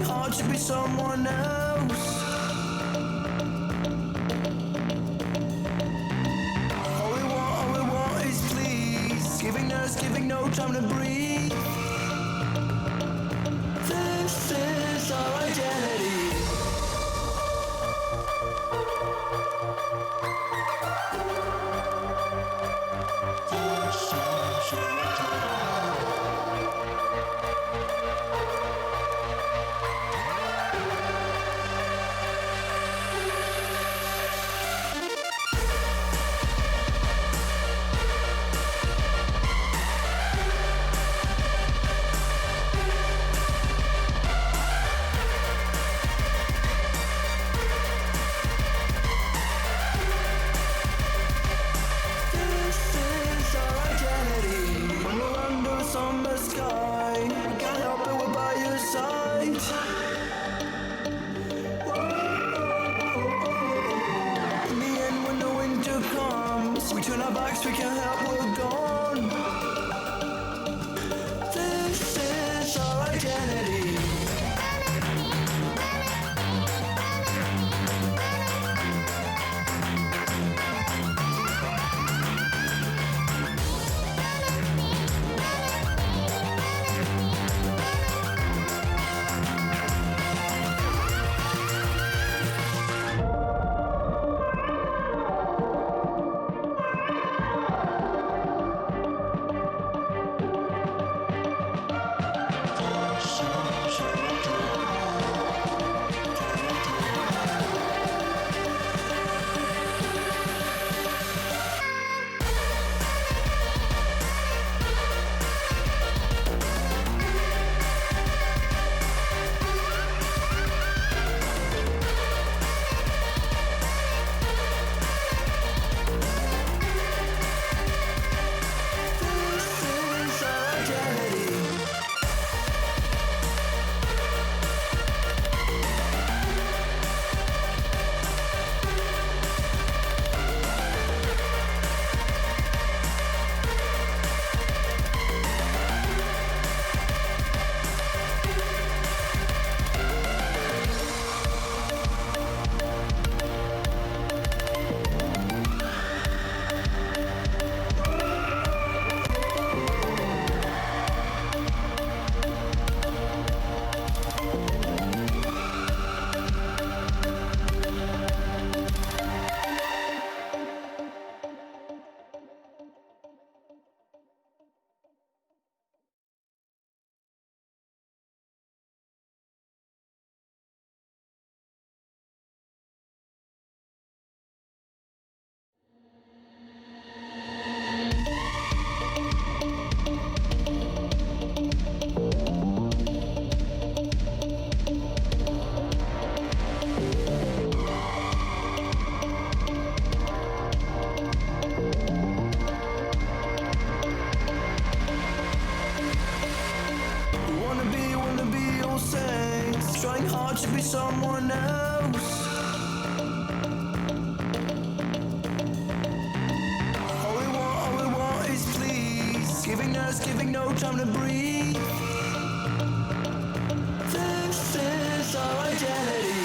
trying hard to be someone else. All we want is please. Giving no time to breathe. This is our identity. We can't help, we're gone. This is our identity. Trying hard to be someone else. All we want is please. Giving no time to breathe. This is our identity.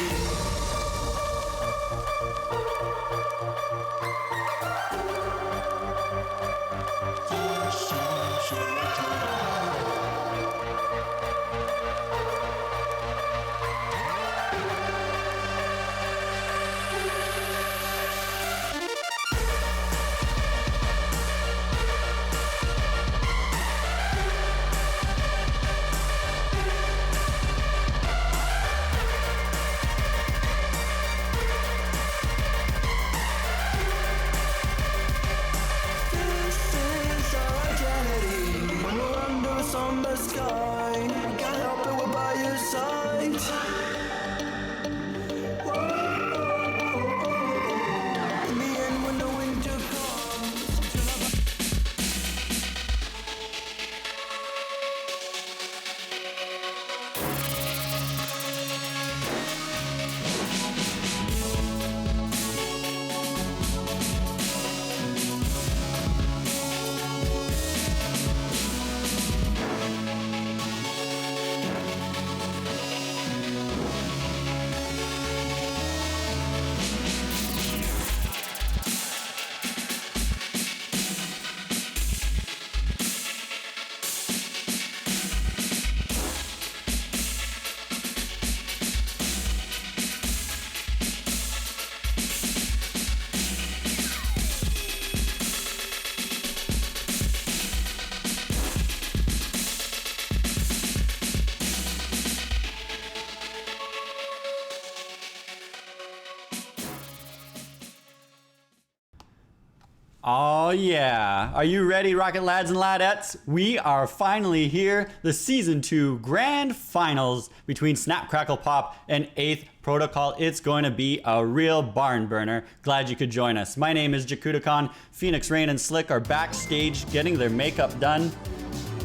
Oh yeah, are you ready, Rocket Lads and Ladettes? We are finally here, the Season 2 Grand Finals between Snap, Crackle, Pop and 8th Protocol. It's going to be a real barn burner. Glad you could join us. My name is JakudaCon. Phoenix, Rain and Slick are backstage getting their makeup done,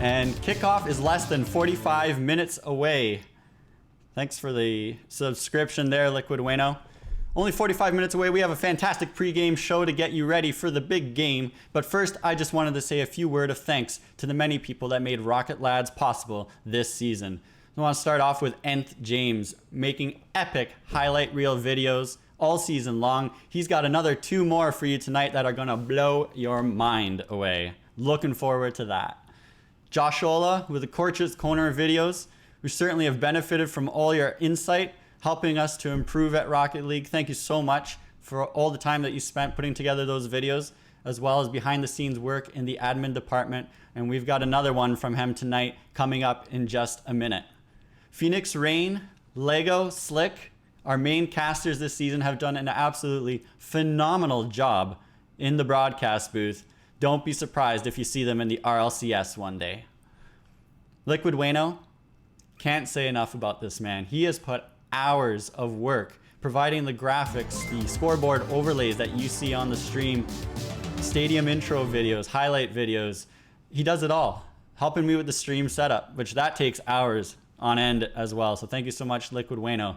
and kickoff is less than 45 minutes away. Thanks for the subscription there, Liquid Wayno. Only 45 minutes away. We have a fantastic pregame show to get you ready for the big game. But first, I just wanted to say a few words of thanks to the many people that made Rocket Lads possible this season. I want to start off with Nth James, making epic highlight reel videos all season long. He's got another 2 more for you tonight that are going to blow your mind away. Looking forward to that. Joshola with the Corch's Corner videos. We certainly have benefited from all your insight, helping us to improve at Rocket League. Thank you so much for all the time that you spent putting together those videos, as well as behind the scenes work in the admin department. And we've got another one from him tonight coming up in just a minute. Phoenix, Rain, Lego, Slick, our main casters this season have done an absolutely phenomenal job in the broadcast booth. Don't be surprised if you see them in the RLCS one day. Liquid Wayno, can't say enough about this man. He has put hours of work providing the graphics, the scoreboard overlays that you see on the stream, stadium intro videos, highlight videos. He does it all, helping me with the stream setup, which that takes hours on end as well. So thank you so much, Liquid Wayno.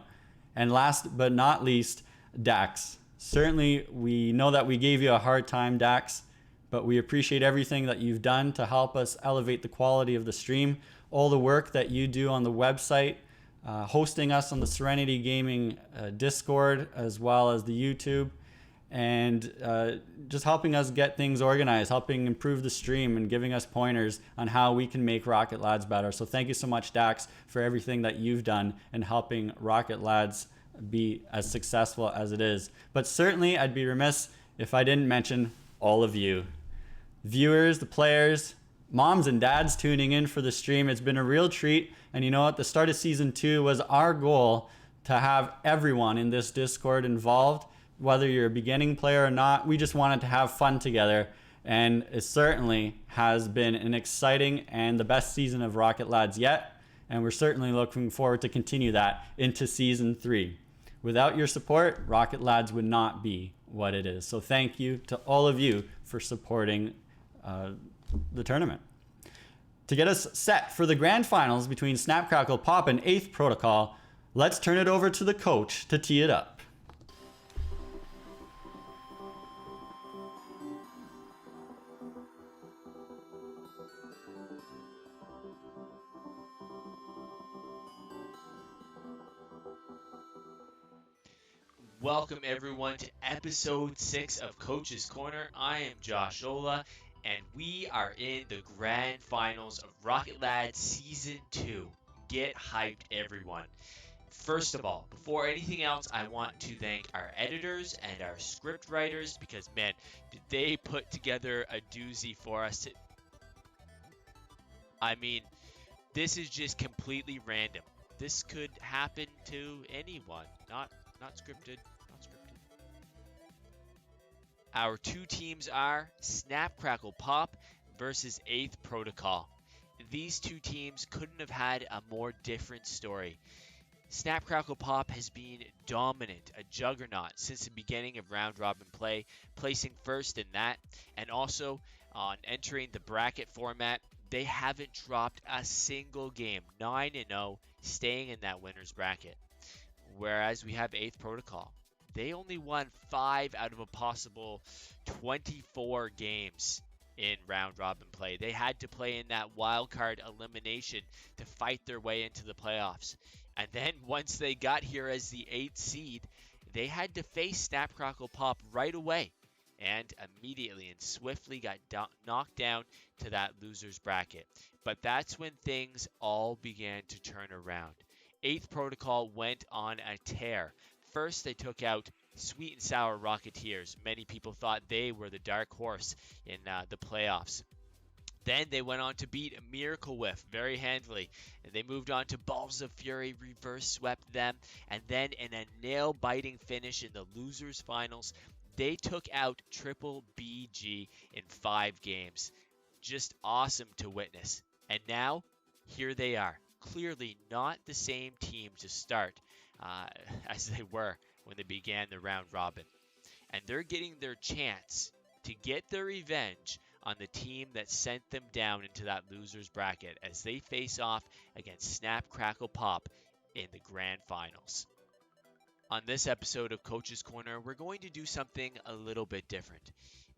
And last but not least, Dax. Certainly, we know that we gave you a hard time, Dax, but we appreciate everything that you've done to help us elevate the quality of the stream, all the work that you do on the website, hosting us on the Serenity Gaming Discord, as well as the YouTube, and just helping us get things organized, helping improve the stream and giving us pointers on how we can make Rocket Lads better. So thank you so much, Dax, for everything that you've done in helping Rocket Lads be as successful as it is. But certainly I'd be remiss if I didn't mention all of you. Viewers, the players, moms and dads tuning in for the stream. It's been a real treat. And you know what? The start of Season 2 was our goal to have everyone in this Discord involved, whether you're a beginning player or not. We just wanted to have fun together. And it certainly has been an exciting and the best season of Rocket Lads yet. And we're certainly looking forward to continue that into Season 3. Without your support, Rocket Lads would not be what it is. So thank you to all of you for supporting the tournament. To get us set for the grand finals between Snap, Crackle, Pop and 8th Protocol, let's turn it over to the coach to tee it up. Welcome everyone to episode 6 of Coach's Corner. I am Josh Ola, and we are in the grand finals of Rocket Lads Season 2. Get hyped, everyone. First of all, before anything else, I want to thank our editors and our script writers, because man, did they put together a doozy for us. I mean, this is just completely random. This could happen to anyone, not scripted. Our 2 teams are Snap, Crackle, Pop versus 8th Protocol. These 2 teams couldn't have had a more different story. Snap, Crackle, Pop has been dominant, a juggernaut since the beginning of round robin play, placing first in that, and also on entering the bracket format. They haven't dropped a single game, 9-0, staying in that winner's bracket. Whereas we have 8th Protocol. They only won 5 out of a possible 24 games in round robin play. They had to play in that wild card elimination to fight their way into the playoffs. And then once they got here as the 8th seed, they had to face Snap, Crackle, Pop right away. And immediately and swiftly got knocked down to that loser's bracket. But that's when things all began to turn around. 8th Protocol went on a tear. First, they took out Sweet and Sour Rocketeers. Many people thought they were the dark horse in the playoffs. Then they went on to beat Miracle Whiff very handily. And they moved on to Balls of Fury, reverse swept them. And then in a nail-biting finish in the losers finals, They took out Triple BG in 5 games. Just awesome to witness. And now, here they are. Clearly not the same team to start as they were when they began the round robin. And they're getting their chance to get their revenge on the team that sent them down into that loser's bracket as they face off against Snap, Crackle, Pop in the grand finals. On this episode of Coach's Corner, we're going to do something a little bit different.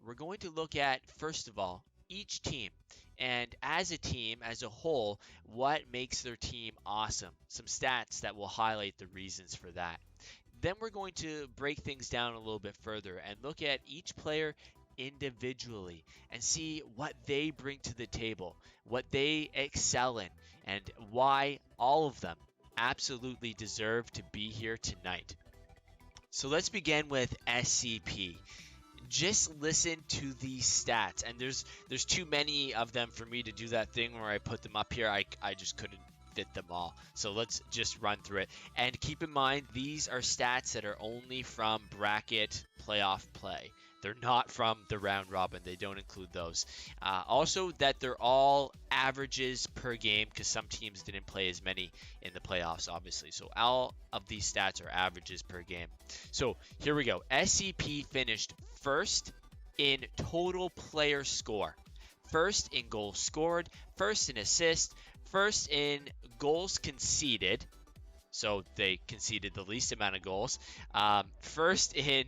We're going to look at, first of all, each team, and as a team, as a whole, what makes their team awesome. Some stats that will highlight the reasons for that. Then we're going to break things down a little bit further and look at each player individually and see what they bring to the table, what they excel in, and why all of them absolutely deserve to be here tonight. So let's begin with SCP. Just listen to these stats, and there's too many of them for me to do that thing where I put them up here. I just couldn't fit them all. So let's just run through it. And keep in mind, these are stats that are only from bracket playoff play. They're not from the round robin. They don't include those. Also, that they're all averages per game because some teams didn't play as many in the playoffs, obviously. So all of these stats are averages per game. So here we go. SCP finished first in total player score, first in goals scored, first in assists, first in goals conceded. So they conceded the least amount of goals. First in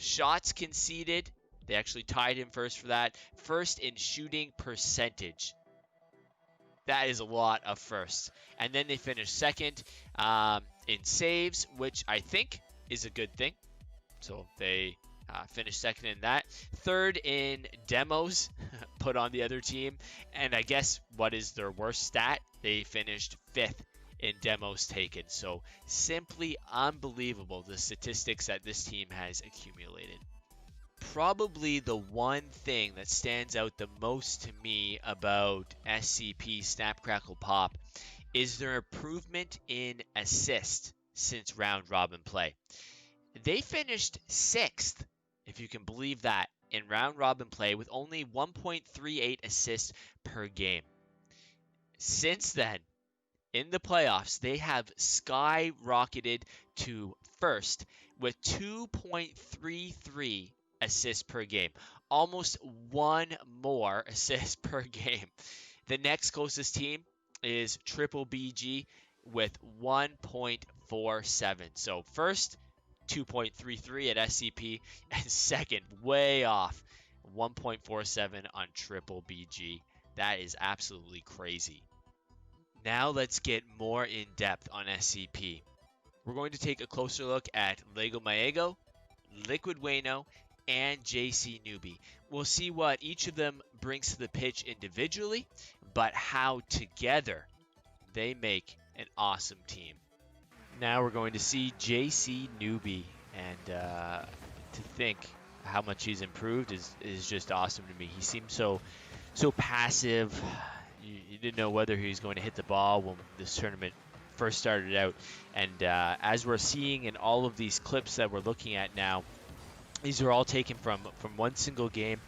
shots conceded. They actually tied him first for that. First in shooting percentage. That is a lot of firsts. And then they finished second in saves, which I think is a good thing. So they finished second in that. Third in demos put on the other team. And I guess what is their worst stat? They finished fifth in demos taken. So simply unbelievable, the statistics that this team has accumulated. Probably the one thing that stands out the most to me about SCP Snap Crackle Pop is their improvement in assist since round robin play. They finished 6th, if you can believe that, in round robin play with only 1.38 assists per game. Since then, in the playoffs, they have skyrocketed to first with 2.33 assists per game. Almost one more assist per game. The next closest team is Triple BG with 1.47. So first, 2.33 at SCP, and second, way off, 1.47 on Triple BG. That is absolutely crazy. Now let's get more in depth on SCP. We're going to take a closer look at Lego Maego, Liquid Wayno, and JC Newbie. We'll see what each of them brings to the pitch individually, but how together they make an awesome team. Now we're going to see JC Newbie, and to think how much he's improved is just awesome to me. He seemed so passive. You didn't know whether he was going to hit the ball when this tournament first started out. And as we're seeing in all of these clips that we're looking at now, these are all taken from one single game.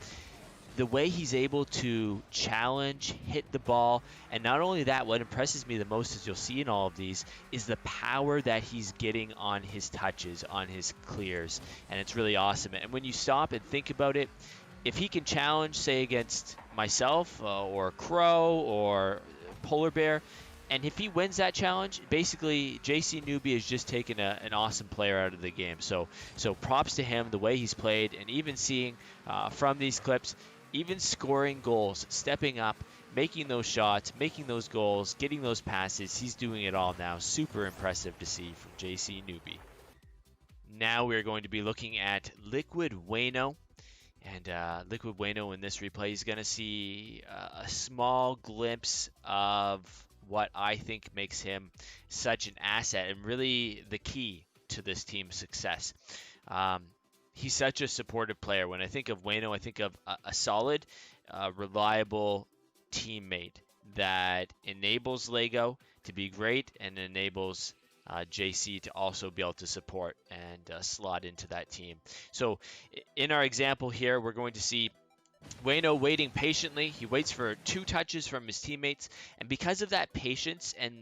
The way he's able to challenge, hit the ball, and not only that, what impresses me the most, as you'll see in all of these, is the power that he's getting on his touches, on his clears, and it's really awesome. And when you stop and think about it, if he can challenge, say, against myself or Crow or Polar Bear, and if he wins that challenge, basically JC Newbie has just taken an awesome player out of the game. So props to him, the way he's played, and even seeing from these clips, even scoring goals, stepping up, making those shots, making those goals, getting those passes. He's doing it all now. Super impressive to see from JC Newbie. Now we're going to be looking at Liquid Wayno. And Liquid Wayno in this replay is going to see a small glimpse of what I think makes him such an asset and really the key to this team's success. He's such a supportive player. When I think of Wayno, I think of a solid, reliable teammate that enables Lego to be great and enables JC to also be able to support and slot into that team. So in our example here, we're going to see Wayno waiting patiently. He waits for 2 touches from his teammates, and because of that patience and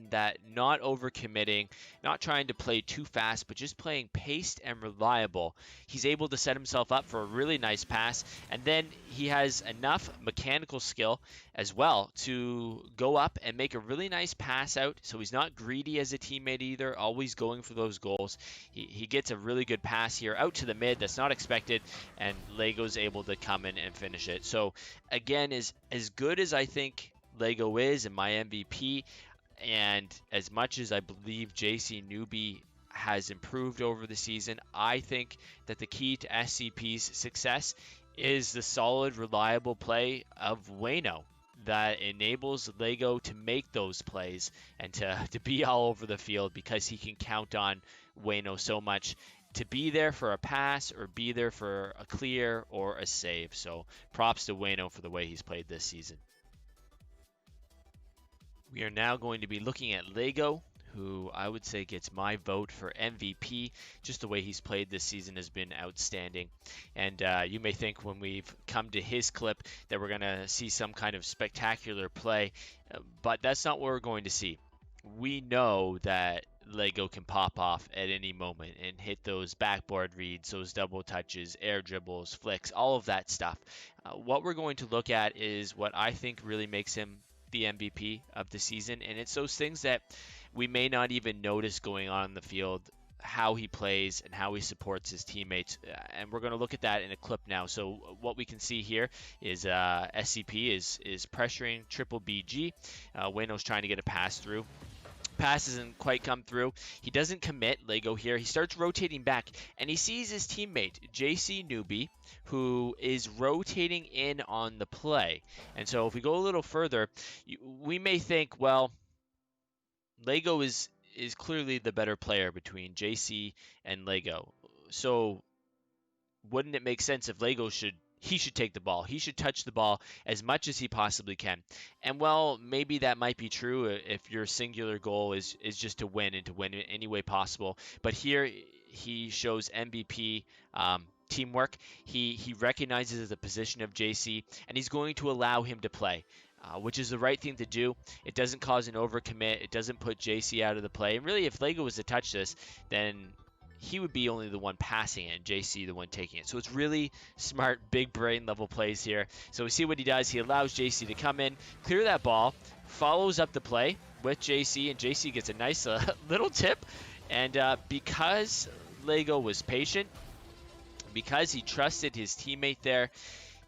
that not overcommitting, not trying to play too fast, but just playing paced and reliable, he's able to set himself up for a really nice pass. And then he has enough mechanical skill as well to go up and make a really nice pass out. So he's not greedy as a teammate either, always going for those goals. He gets a really good pass here out to the mid that's not expected, and Lego's able to come in and finish it. So again, as good as I think Lego is and my MVP, and as much as I believe JC Newbie has improved over the season, I think that the key to SCP's success is the solid, reliable play of Wayno that enables Lego to make those plays and to be all over the field, because he can count on Wayno so much to be there for a pass or be there for a clear or a save. So props to Wayno for the way he's played this season. We are now going to be looking at Lego, who I would say gets my vote for MVP. Just the way he's played this season has been outstanding. And you may think when we've come to his clip that we're going to see some kind of spectacular play, but that's not what we're going to see. We know that Lego can pop off at any moment and hit those backboard reads, those double touches, air dribbles, flicks, all of that stuff. What we're going to look at is what I think really makes him the MVP of the season, and it's those things that we may not even notice going on in the field, how he plays and how he supports his teammates, and we're going to look at that in a clip now. So what we can see here is SCP is pressuring triple BG. Wayno's trying to get a pass through. Pass doesn't quite come through. He doesn't commit Lego here. He starts rotating back, and he sees his teammate, JC Newbie, who is rotating in on the play. And so if we go a little further, we may think, well, Lego is clearly the better player between JC and Lego. So wouldn't it make sense if Lego should take the ball? He should touch the ball as much as he possibly can. And well, maybe that might be true if your singular goal is just to win and to win in any way possible. But here he shows MVP teamwork. He recognizes the position of JC, and he's going to allow him to play. Which is the right thing to do. It doesn't cause an overcommit. It doesn't put JC out of the play. And really, if Lego was to touch this, then he would be only the one passing it and JC the one taking it. So it's really smart, big brain level plays here. So we see what he does. He allows JC to come in, clear that ball, follows up the play with JC, and JC gets a nice little tip. And because Lego was patient, because he trusted his teammate there,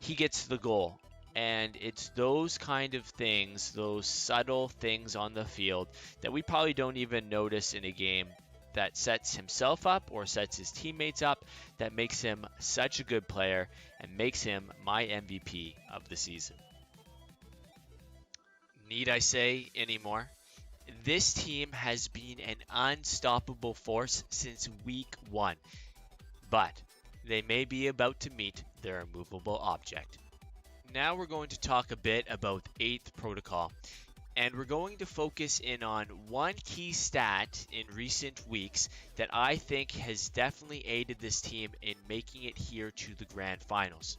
he gets the goal. And it's those kind of things, those subtle things on the field that we probably don't even notice in a game that sets himself up or sets his teammates up, that makes him such a good player and makes him my MVP of the season. Need I say anymore? This team has been an unstoppable force since week 1, but they may be about to meet their immovable object. Now we're going to talk a bit about 8th Protocol, and we're going to focus in on one key stat in recent weeks that I think has definitely aided this team in making it here to the Grand Finals.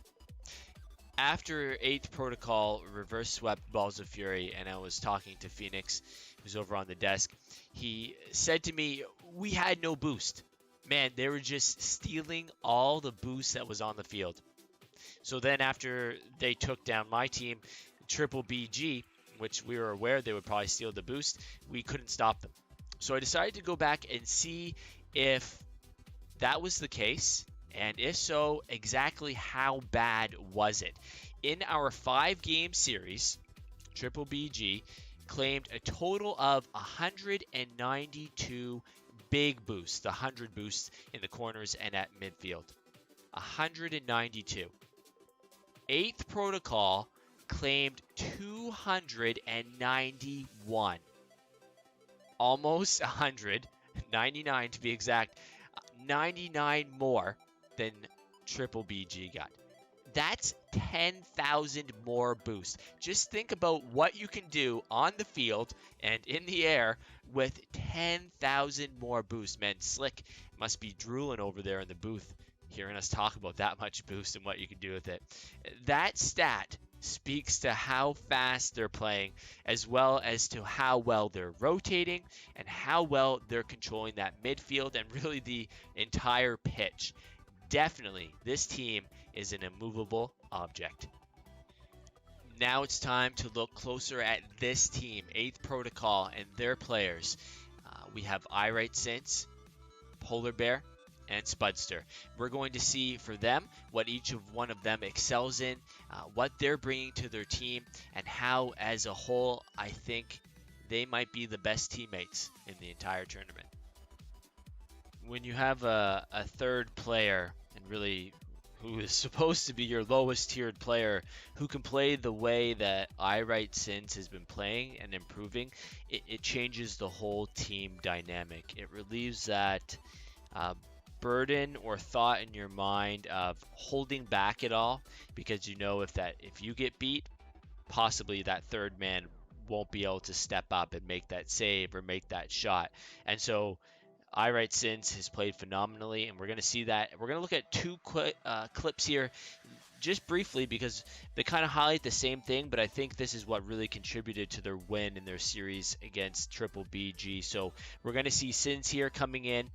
After 8th Protocol reverse swept Balls of Fury, and I was talking to Phoenix, who's over on the desk, he said to me, we had no boost. Man, they were just stealing all the boost that was on the field. So then after they took down my team, Triple BG, which we were aware they would probably steal the boost, we couldn't stop them. So I decided to go back and see if that was the case, and if so, exactly how bad was it? In our 5-game series, Triple BG claimed a total of 192 big boosts, the 100 boosts in the corners and at midfield. 192. 8th Protocol claimed 291. Almost 100, 99 to be exact, 99 more than Triple BG got. That's 10,000 more boost. Just think about what you can do on the field and in the air with 10,000 more boost. Man, Slick must be drooling over there in the booth hearing us talk about that much boost and what you can do with it. That stat speaks to how fast they're playing, as well as to how well they're rotating and how well they're controlling that midfield and really the entire pitch. Definitely, this team is an immovable object. Now it's time to look closer at this team, 8th Protocol, and their players. We have iRightSense, Polar Bear, and Spudster. We're going to see for them what each of one of them excels in, what they're bringing to their team, and how, as a whole, I think they might be the best teammates in the entire tournament. When you have a third player, and really who is supposed to be your lowest tiered player, who can play the way that iRightSense has been playing and improving, it changes the whole team dynamic. It relieves that burden or thought in your mind of holding back it all, because you know if you get beat, possibly that third man won't be able to step up and make that save or make that shot. And so iRightSense has played phenomenally, and we're going to see that. We're going to look at two clips here just briefly because they kind of highlight the same thing, but I think this is what really contributed to their win in their series against Triple BG. So we're going to see Sins here coming in.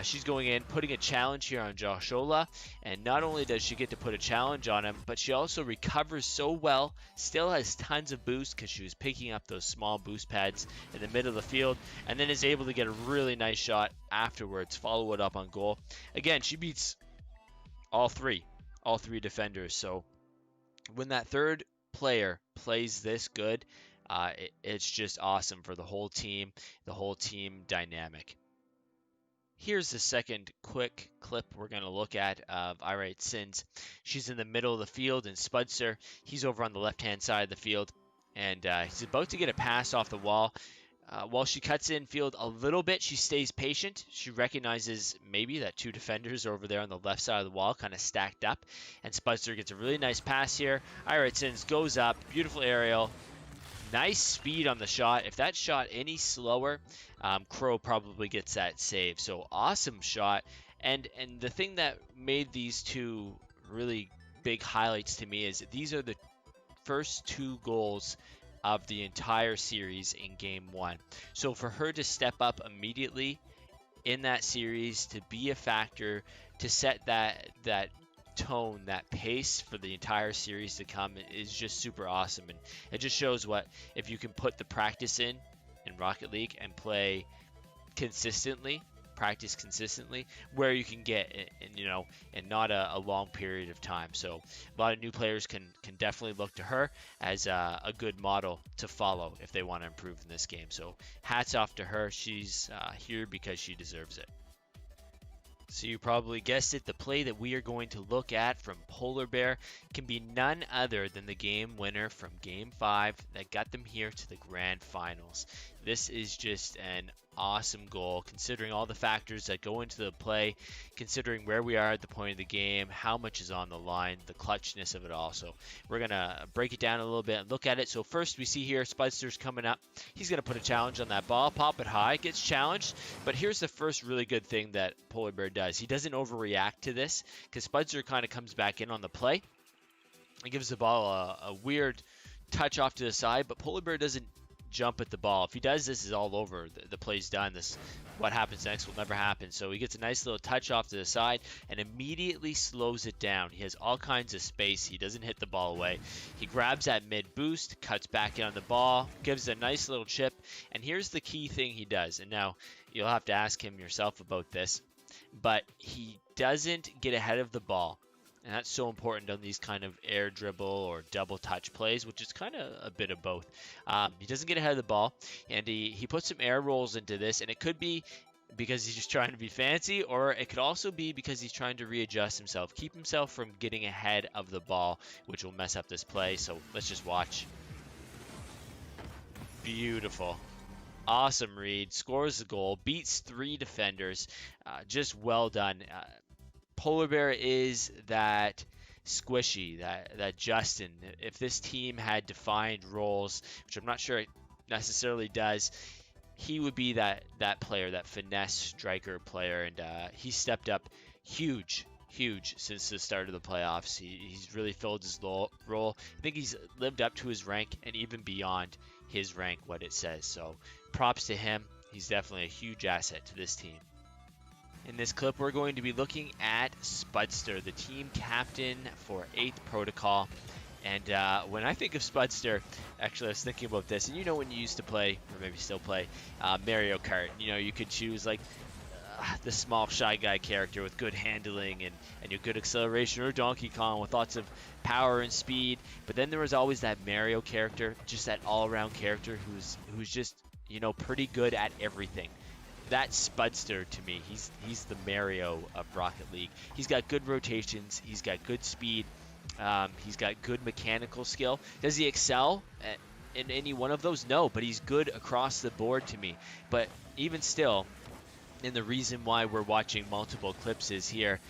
She's going in, putting a challenge here on Joshola, and not only does she get to put a challenge on him, but she also recovers so well, still has tons of boost because she was picking up those small boost pads in the middle of the field, and then is able to get a really nice shot afterwards, follow it up on goal. Again, she beats all three defenders. So when that third player plays this good, it's just awesome for the whole team dynamic. Here's the second quick clip we're going to look at of iRightSense. She's in the middle of the field, and Spudster, he's over on the left-hand side of the field, and he's about to get a pass off the wall. While she cuts in field a little bit, she stays patient. She recognizes maybe that two defenders are over there on the left side of the wall, kind of stacked up. And Spudster gets a really nice pass here. iRightSense goes up, beautiful aerial. Nice speed on the shot. If that shot any slower, Crow probably gets that save. So awesome shot. And the thing that made these two really big highlights to me is that these are the first 2 goals of the entire series in game 1. So for her to step up immediately in that series, to be a factor, to set that tone, that pace for the entire series to come, is just super awesome. And it just shows what, if you can put the practice in Rocket League and play consistently, practice consistently, where you can get in not a long period of time. So a lot of new players can definitely look to her as a good model to follow if they want to improve in this game. So hats off to her. She's here because she deserves it. So you probably guessed it, the play that we are going to look at from Polar Bear can be none other than the game winner from Game 5 that got them here to the Grand Finals. This is just an awesome goal, considering all the factors that go into the play, considering where we are at the point of the game, how much is on the line, the clutchness of it all. So we're going to break it down a little bit and look at it. So first we see here Spudster's coming up. He's going to put a challenge on that ball, pop it high, gets challenged. But here's the first really good thing that Polar Bear does. He doesn't overreact to this, because Spudster kind of comes back in on the play and gives the ball a weird touch off to the side, but Polar Bear doesn't jump at the ball. If he does, this is all over. The play's done. What happens next will never happen. So he gets a nice little touch off to the side and immediately slows it down. He has all kinds of space. He doesn't hit the ball away. He grabs that mid boost, cuts back in on the ball, gives a nice little chip. And here's the key thing he does. And now you'll have to ask him yourself about this, but he doesn't get ahead of the ball. And that's so important on these kind of air dribble or double touch plays, which is kind of a bit of both. He doesn't get ahead of the ball, and he puts some air rolls into this, and it could be because he's just trying to be fancy, or it could also be because he's trying to readjust himself, keep himself from getting ahead of the ball, which will mess up this play. So let's just watch. Beautiful. Awesome read, scores the goal, beats 3 defenders. Just well done. Polar Bear is that squishy, that Justin, if this team had defined roles, which I'm not sure it necessarily does, he would be that player, that finesse striker player, and he stepped up huge since the start of the playoffs. He's really filled his role. I think he's lived up to his rank and even beyond his rank, what it says. So props to him. He's definitely a huge asset to this team. In this clip, we're going to be looking at Spudster, the team captain for 8th Protocol. And when I think of Spudster, actually I was thinking about this, and you know when you used to play, or maybe still play, Mario Kart, you know, you could choose like the small shy guy character with good handling and your good acceleration, or Donkey Kong with lots of power and speed. But then there was always that Mario character, just that all-around character who's just, you know, pretty good at everything. That's Spudster to me. He's the Mario of Rocket League. He's got good rotations. He's got good speed. He's got good mechanical skill. Does he excel in any one of those? No, but he's good across the board to me. But even still, and the reason why we're watching multiple clips is here,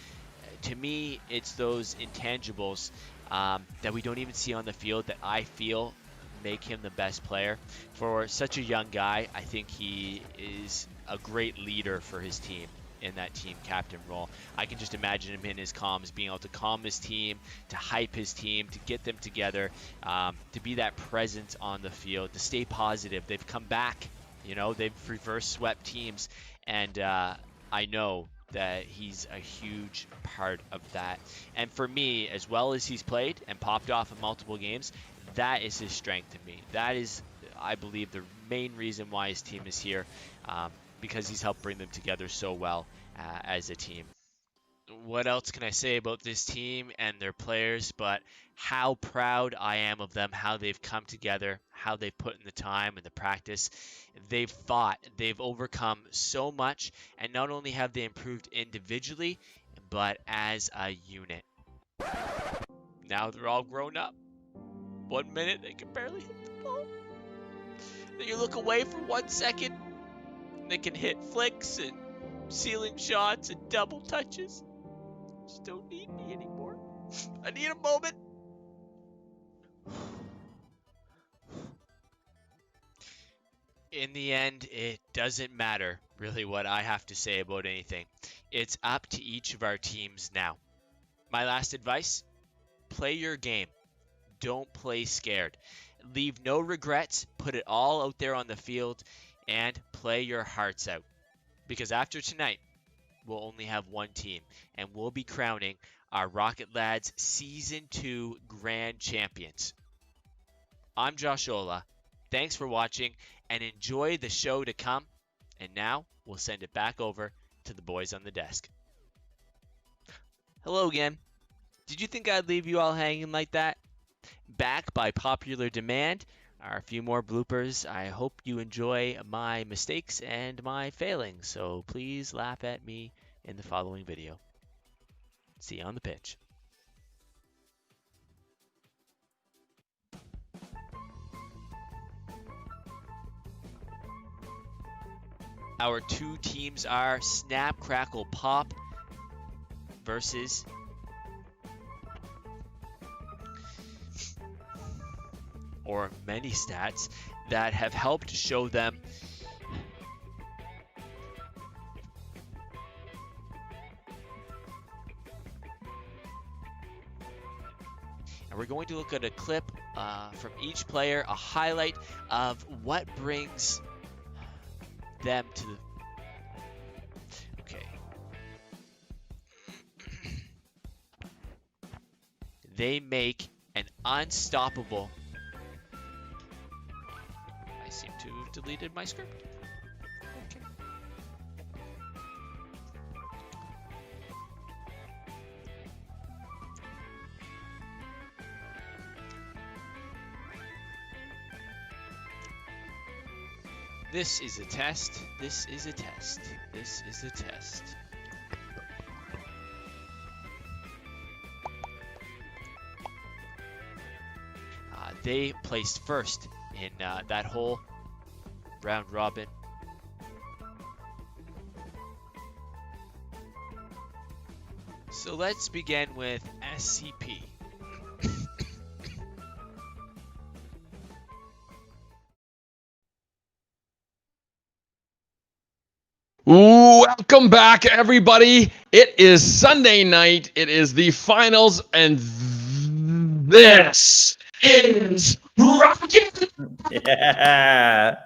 to me, it's those intangibles that we don't even see on the field that I feel make him the best player. For such a young guy, I think he is a great leader for his team in that team captain role. I can just imagine him in his comms, being able to calm his team, to hype his team, to get them together, to be that presence on the field, to stay positive. They've come back, you know, they've reverse swept teams, and I know that he's a huge part of that. And for me, as well as he's played and popped off in multiple games, that is his strength to me. That is, I believe, the main reason why his team is here, because he's helped bring them together so well as a team. What else can I say about this team and their players but how proud I am of them, how they've come together, how they've put in the time and the practice. They've fought, they've overcome so much, and not only have they improved individually, but as a unit. Now they're all grown up. 1 minute, they can barely hit the ball. Then you look away for 1 second, and they can hit flicks and ceiling shots and double touches. Just don't need me anymore. I need a moment. In the end, it doesn't matter really what I have to say about anything. It's up to each of our teams now. My last advice, play your game. Don't play scared. Leave no regrets. Put it all out there on the field and play your hearts out. Because after tonight, we'll only have one team, and we'll be crowning our Rocket Lads Season 2 Grand Champions. I'm Josh Ola. Thanks for watching, and enjoy the show to come. And now, we'll send it back over to the boys on the desk. Hello again. Did you think I'd leave you all hanging like that? Back by popular demand are a few more bloopers. I hope you enjoy my mistakes and my failings, so please laugh at me in the following video. See you on the pitch. Our two teams are Snap, Crackle, Pop versus or many stats that have helped show them and we're going to look at a clip from each player, a highlight of what brings them to the they make an unstoppable. I seem to have deleted my script. Okay. This is a test. This is a test. This is a test. They placed first in that whole round robin. So let's begin with SCP. Welcome back, everybody. It is Sunday night. It is the finals, and this is Rocket. Yeah.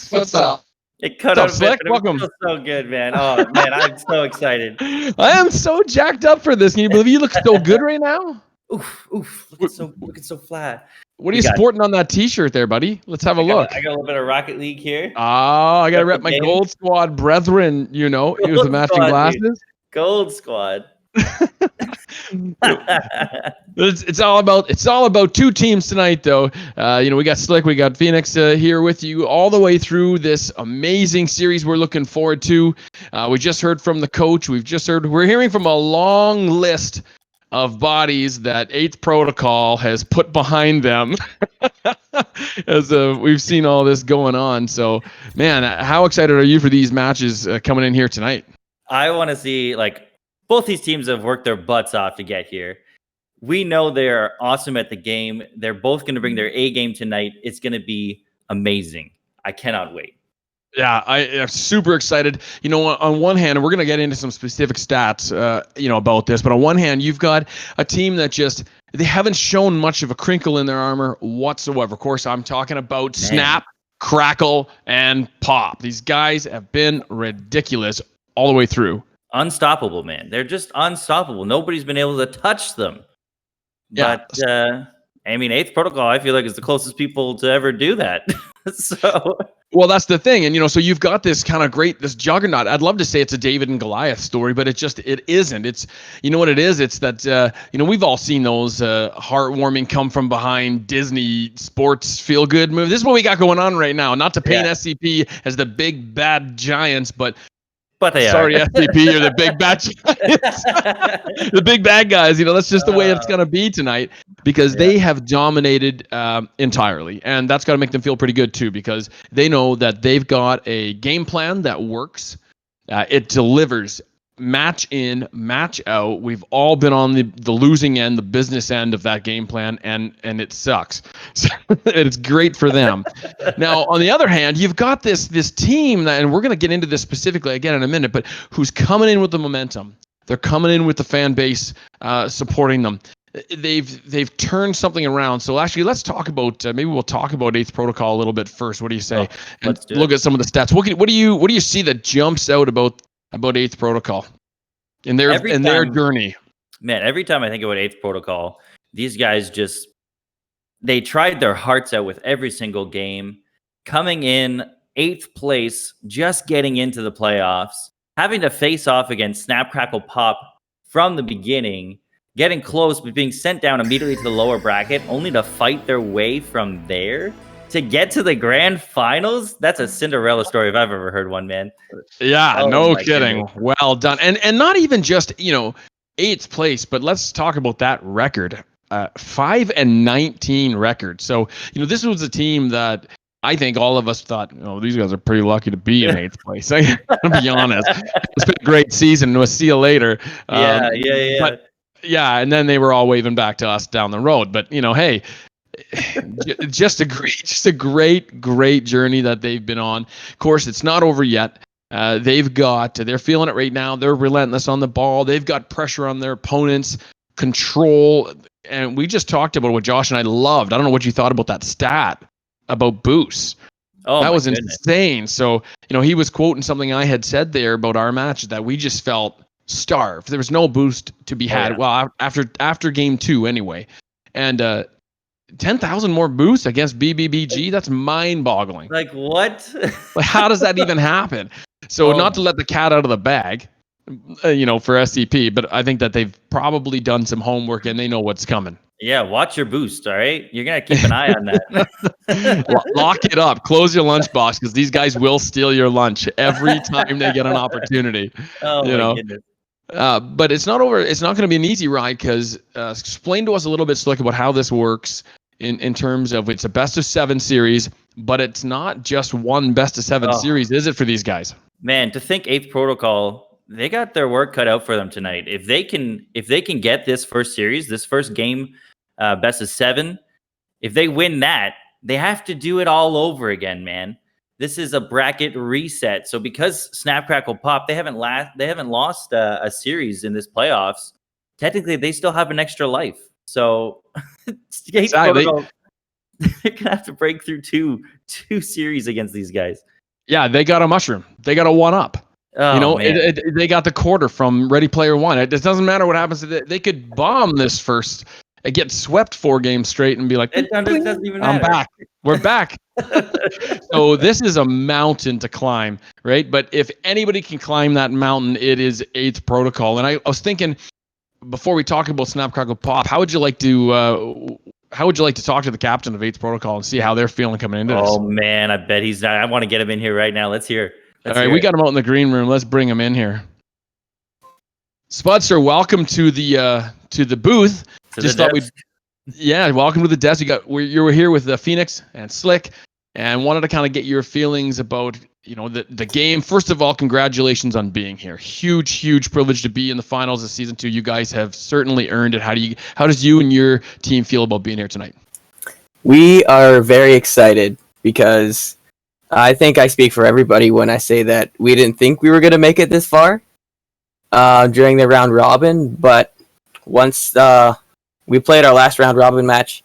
What's up? It cut What's out up, a bit, Slick? but it Welcome. was still so good, man. Oh, man, I'm so excited. I am so jacked up for this. Can you believe you look so good right now? Oof. Looking so flat. What are We you got- sporting on that T-shirt there, buddy? Let's have a look. I got a little bit of Rocket League here. Oh, I gotta rep my Game. Gold Squad brethren, with the Gold matching Squad, glasses. dude. Gold Squad. It's all about two teams tonight, though. We got Slick, we got Phoenix here with you all the way through this amazing series we're looking forward to. We just heard from the coach. We're hearing from a long list of bodies that 8th Protocol has put behind them as we've seen all this going on. So, man, how excited are you for these matches coming in here tonight? I want to see, both these teams have worked their butts off to get here. We know they're awesome at the game. They're both going to bring their A game tonight. It's going to be amazing. I cannot wait. Yeah, I am super excited. On one hand, and we're going to get into some specific stats, about this, but on one hand, you've got a team that they haven't shown much of a crinkle in their armor whatsoever. Of course, I'm talking about Snap, Crackle, and Pop. These guys have been ridiculous all the way through. Unstoppable, man. They're just unstoppable. Nobody's been able to touch them. Yeah. But, 8th Protocol, I feel like, is the closest people to ever do that. So... Well, that's the thing. And, so you've got this kind of this juggernaut. I'd love to say it's a David and Goliath story, but it isn't. It's, what it is? It's that, we've all seen those heartwarming come from behind Disney sports feel good movies. This is what we got going on right now. Not to paint SCP as the big bad giants, but they sorry, are. SCP, you're the big bad giants. The big bad guys. That's just the way it's going to be tonight because they have dominated entirely. And that's got to make them feel pretty good, too, because they know that they've got a game plan that works. It delivers match in, match out. We've all been on the losing end, the business end of that game plan, and it sucks. So it's great for them. Now, on the other hand, you've got this team that, and we're going to get into this specifically again in a minute, but who's coming in with the momentum. They're coming in with the fan base supporting them. They've turned something around. So actually, let's talk about maybe we'll talk about 8th Protocol a little bit first. What do you say? And look at some of the stats. What do you see that jumps out about 8th Protocol in their journey? Man, every time I think about 8th Protocol, these guys they tried their hearts out with every single game, coming in 8th place, just getting into the playoffs, having to face off against Snap, Crackle, Pop from the beginning, getting close, but being sent down immediately to the lower bracket, only to fight their way from there to get to the grand finals. That's a Cinderella story if I've ever heard one, man. Yeah, no kidding. Goodness. Well done. And not even just, 8th place, but let's talk about that record. 5-19 record. So, this was a team that I think all of us thought, these guys are pretty lucky to be in 8th place. I'll be honest. It's been a great season. We'll see you later. Yeah. But, yeah, and then they were all waving back to us down the road. But, hey, just a great journey that they've been on. Of course, it's not over yet. They're feeling it right now. They're relentless on the ball. They've got pressure on their opponents, control. And we just talked about what Josh and I loved. I don't know what you thought about that stat about boosts. Oh, that was insane. So, he was quoting something I had said there about our match that we just felt starved. There was no boost to be had. Well, after game 2 anyway. And 10,000 more boosts against BBBG. That's mind-boggling. Like what? How does that even happen? So not to let the cat out of the bag, for SCP, but I think that they've probably done some homework and they know what's coming. Yeah, watch your boost, all right? You're going to keep an eye on that. Lock it up. Close your lunchbox because these guys will steal your lunch every time they get an opportunity. Oh, my goodness. But it's not over. It's not going to be an easy ride because explain to us a little bit, Slick, about how this works in terms of it's a best-of-7 series, but it's not just one best-of-7 series, is it, for these guys? Man, to think 8th Protocol they got their work cut out for them tonight. If they can get this first series, this first game, best of 7, if they win that, they have to do it all over again, man. This is a bracket reset. So because Snap Crackle Pop, they haven't lost a series in this playoffs. Technically, they still have an extra life. So Protocol, they're gonna have to break through two series against these guys. Yeah, they got a mushroom. They got a 1-up. Oh, they got the quarter from Ready Player One. It doesn't matter what happens. They could bomb this first, get swept 4 games straight, and be like, it doesn't even matter. I'm back. We're back. So this is a mountain to climb, right? But if anybody can climb that mountain, it is 8th Protocol. And I was thinking, before we talk about Snap Crackle Pop, how would you like to talk to the captain of 8th Protocol and see how they're feeling coming into this? Oh man, I bet he's not. I want to get him in here right now. Let's hear. All right, we got him out in the green room. Let's bring him in here. Spudster, welcome to the booth. Welcome to the desk. You were here with Phoenix and Slick, and wanted to kind of get your feelings about the game. First of all, congratulations on being here. Huge privilege to be in the finals of season 2. You guys have certainly earned it. How does you and your team feel about being here tonight? We are very excited because I think I speak for everybody when I say that we didn't think we were going to make it this far during the round robin, but once we played our last round robin match,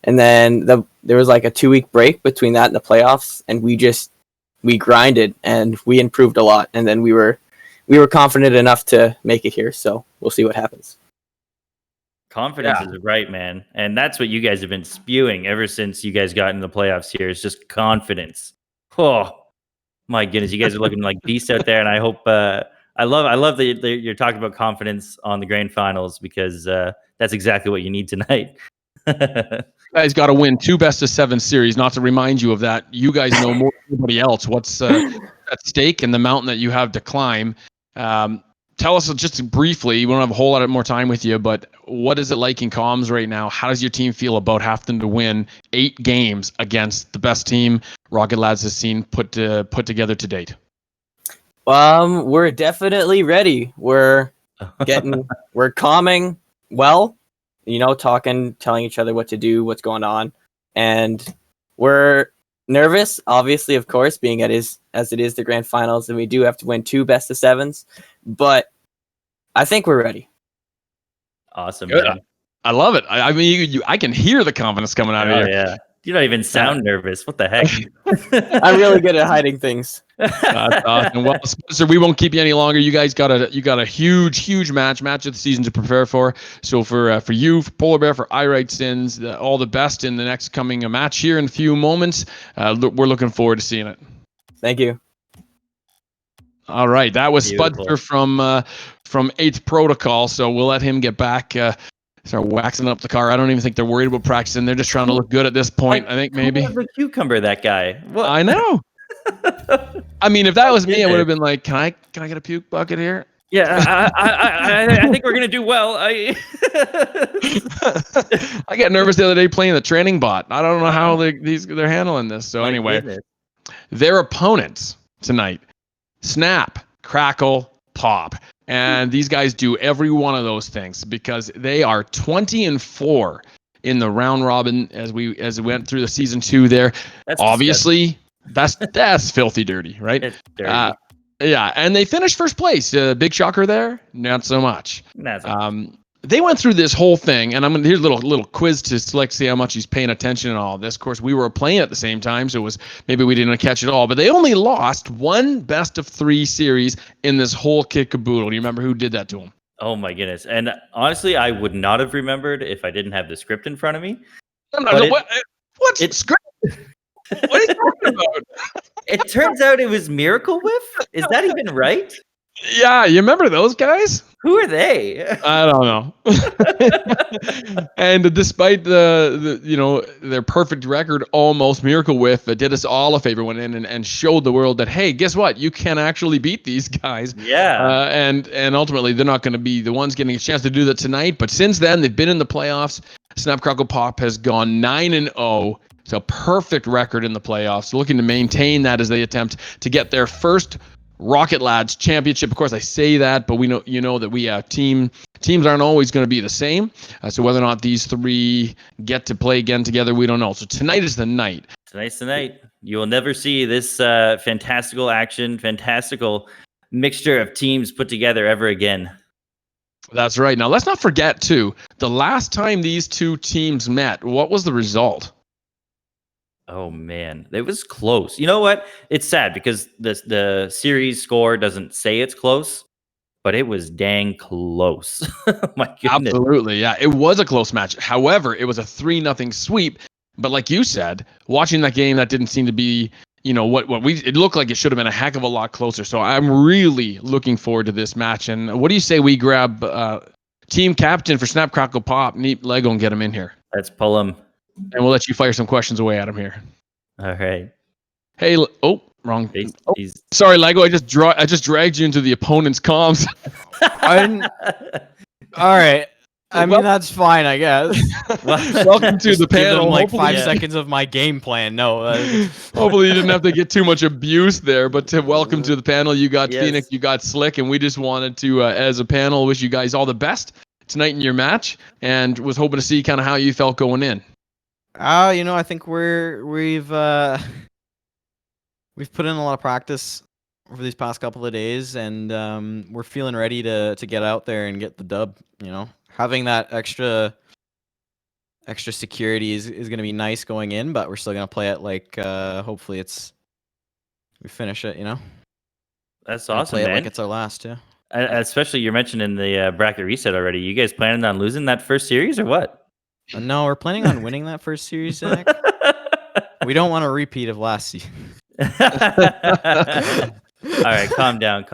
and then there was like a 2-week break between that and the playoffs, and we grinded and we improved a lot, and then we were confident enough to make it here. So we'll see what happens. Confidence is right, man, and that's what you guys have been spewing ever since you guys got in the playoffs. Here is just confidence. Oh my goodness, you guys are looking like beasts out there, and I hope. I love that you're talking about confidence on the grand finals, because that's exactly what you need tonight. You guys got to win 2 best of 7 series. Not to remind you of that, you guys know more than anybody else what's at stake and the mountain that you have to climb. Tell us just briefly. We don't have a whole lot more time with you, but what is it like in comms right now? How does your team feel about having to win 8 games against the best team Rocket Lads has seen put together to date? We're definitely ready. We're calming well, talking, telling each other what to do, what's going on, and we're nervous, obviously, of course, being as it is the grand finals, and we do have to win 2 best of 7s, but I think we're ready. Awesome. Good. I love it. I mean, I can hear the confidence coming out of you. Yeah. You don't even sound nervous. What the heck? I'm really good at hiding things. That's awesome. Well, Spencer, we won't keep you any longer. You guys got a huge match of the season to prepare for. So for you, for Polar Bear, for iRight Sins, all the best in the next coming match here in a few moments. We're looking forward to seeing it. Thank you. All right, that was Beautiful. Spudster from 8th Protocol. So we'll let him get back. Start waxing up the car. I don't even think they're worried about practicing. They're just trying to look good at this point. I think maybe. The cucumber, that guy. What? I know. I mean, if that was me, I would have been like, "Can I get a puke bucket here?" Yeah, I think we're gonna do well. I got nervous the other day playing the training bot. I don't know how they're handling this. So anyway, their opponents tonight: Snap, Crackle, Pop. And these guys do every one of those things because they are 20-4 in the round robin as we went through the season 2 there. That's obviously that's filthy dirty, right? It's dirty. Yeah, and they finished first place. Big shocker there? Not so much. They went through this whole thing, and here's a little quiz to select, see how much he's paying attention and all this. Of course, we were playing at the same time, so it was maybe we didn't catch it all. But they only lost 1 best of 3 series in this whole kit caboodle. Do you remember who did that to them? Oh my goodness! And honestly, I would not have remembered if I didn't have the script in front of me. What's script? What are you talking about? It turns out it was Miracle Whiff. Is that even right? Yeah, you remember those guys? Who are they? I don't know. And despite their perfect record, almost Miracle Whiff did us all a favor, went in and showed the world that, hey, guess what? You can actually beat these guys. Yeah. And ultimately, they're not going to be the ones getting a chance to do that tonight. But since then, they've been in the playoffs. Snap Crackle Pop has gone 9-0. It's a perfect record in the playoffs. Looking to maintain that as they attempt to get their first Rocket Lads Championship. Of course, I say that, but we know that we teams aren't always going to be the same. So whether or not these three get to play again together, we don't know. So tonight is the night. Tonight's the night. You will never see this fantastical action, fantastical mixture of teams put together ever again. That's right. Now, let's not forget, too, the last time these two teams met, what was the result? Oh, man. It was close. You know what? It's sad because the series score doesn't say it's close, but it was dang close. My goodness. Absolutely, yeah. It was a close match. However, it was a 3-0 sweep. But like you said, watching that game, that didn't seem to be, it looked like it should have been a heck of a lot closer. So I'm really looking forward to this match. And what do you say we grab team captain for Snap, Crackle, Pop, Neat Lego, and get him in here? Let's pull him. And we'll let you fire some questions away at him here. All right. Hey, wrong. He's Sorry, Lego. I just dragged you into the opponent's comms. All right. I mean, that's fine, I guess. Welcome to the panel. Give them like Hopefully- 5 seconds of my game plan. No. Hopefully you didn't have to get too much abuse there, but to welcome to the panel, you got Yes. Fennec, you got Slick, and we just wanted to, as a panel, wish you guys all the best tonight in your match, and was hoping to see kind of how you felt going in. I think we've put in a lot of practice over these past couple of days, and we're feeling ready to get out there and get the dub. Having that extra security is going to be nice going in, but we're still going to play it like hopefully we finish it. That's Gonna awesome, play man. it like it's our last. Yeah. Especially you're mentioning the bracket reset already. You guys planning on losing that first series or what? No, we're planning on winning that first series, Zach. We don't want a repeat of last season. All right, calm down.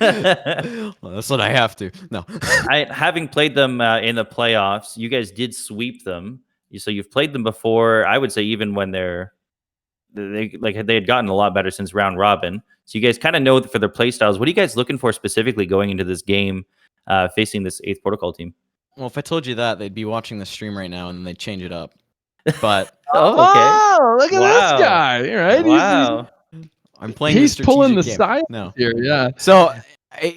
Well, that's what I have to. No. Having played them in the playoffs, you guys did sweep them. So you've played them before. I would say even when they had gotten a lot better since round robin. So you guys kind of know for their play styles. What are you guys looking for specifically going into this game, facing this 8th Protocol team? Well, if I told you that, they'd be watching the stream right now and they'd change it up. But Oh, look at this guy! All right, Wow. I'm playing. He's pulling the strategic game. side No. here. Yeah. So,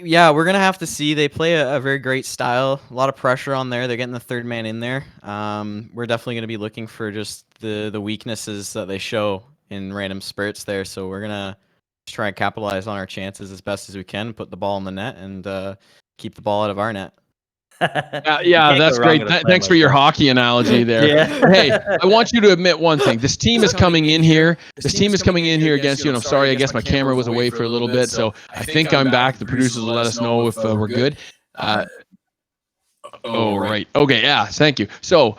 yeah, we're gonna have to see. They play a very great style. A lot of pressure on there. They're getting the third man in there. We're definitely gonna be looking for just the weaknesses that they show in random spurts there. So we're gonna just try and capitalize on our chances as best as we can. Put the ball in the net and keep the ball out of our net. Yeah, that's great. Thanks for your hockey analogy there. Yeah. Hey, I want you to admit one thing. This team is coming in here. This team is coming in here against you. And I'm sorry, I guess my camera was away for a little bit. So I think I'm back. The producers will let us know if we're good. Oh, right. Okay, yeah, thank you. So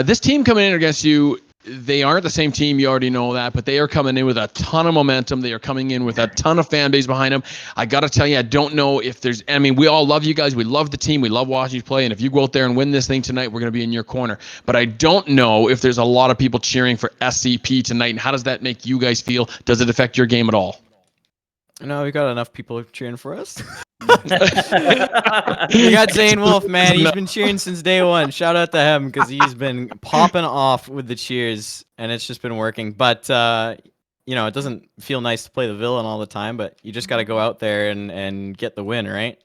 this team coming in against you, they aren't the same team, you already know that, but they are coming in with a ton of momentum. They are coming in with a ton of fan base behind them. I got to tell you, I don't know if we all love you guys. We love the team. We love watching you play. And if you go out there and win this thing tonight, we're going to be in your corner. But I don't know if there's a lot of people cheering for SCP tonight. And how does that make you guys feel? Does it affect your game at all? No, we got enough people cheering for us. We got Zane Wolf, man. He's been cheering since day one. Shout out to him because he's been popping off with the cheers, and it's just been working. But it doesn't feel nice to play the villain all the time, but you just got to go out there and get the win, right?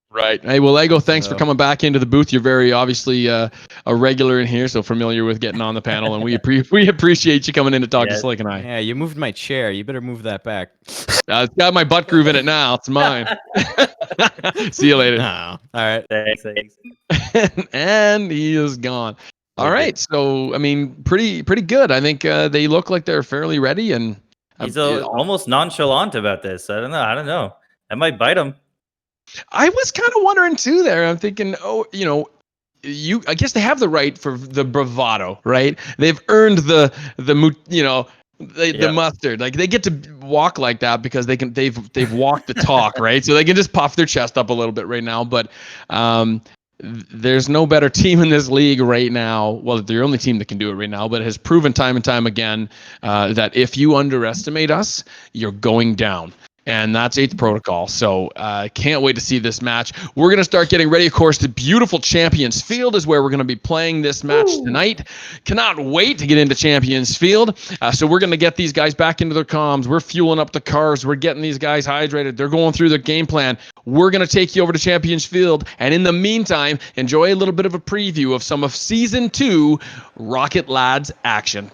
Right. Hey, well, Lego, thanks for coming back into the booth. You're very obviously a regular in here, so familiar with getting on the panel, and we appreciate you coming in to talk to Slick and I. Yeah, you moved my chair. You better move that back. It's got my butt groove in it now. It's mine. See you later. No. All right. Thanks. And he is gone. All right. So, I mean, pretty good. I think they look like they're fairly ready, and He's almost nonchalant about this. I don't know. I might bite him. I was kind of wondering too there. I'm thinking, I guess they have the right for the bravado, right? They've earned the mustard. Like they get to walk like that because they've walked the talk, right? So they can just puff their chest up a little bit right now. But there's no better team in this league right now. Well, they're the only team that can do it right now, but it has proven time and time again that if you underestimate us, you're going down. and that's 8th Protocol. So can't wait to see this match. We're going to start getting ready. Of course, the beautiful Champions Field is where we're going to be playing this match tonight. Cannot wait to get into Champions Field. So we're going to get these guys back into their comms. We're fueling up the cars. We're getting these guys hydrated. They're going through their game plan. We're going to take you over to Champions Field. And in the meantime, enjoy a little bit of a preview of some of Season 2 Rocket Lads action.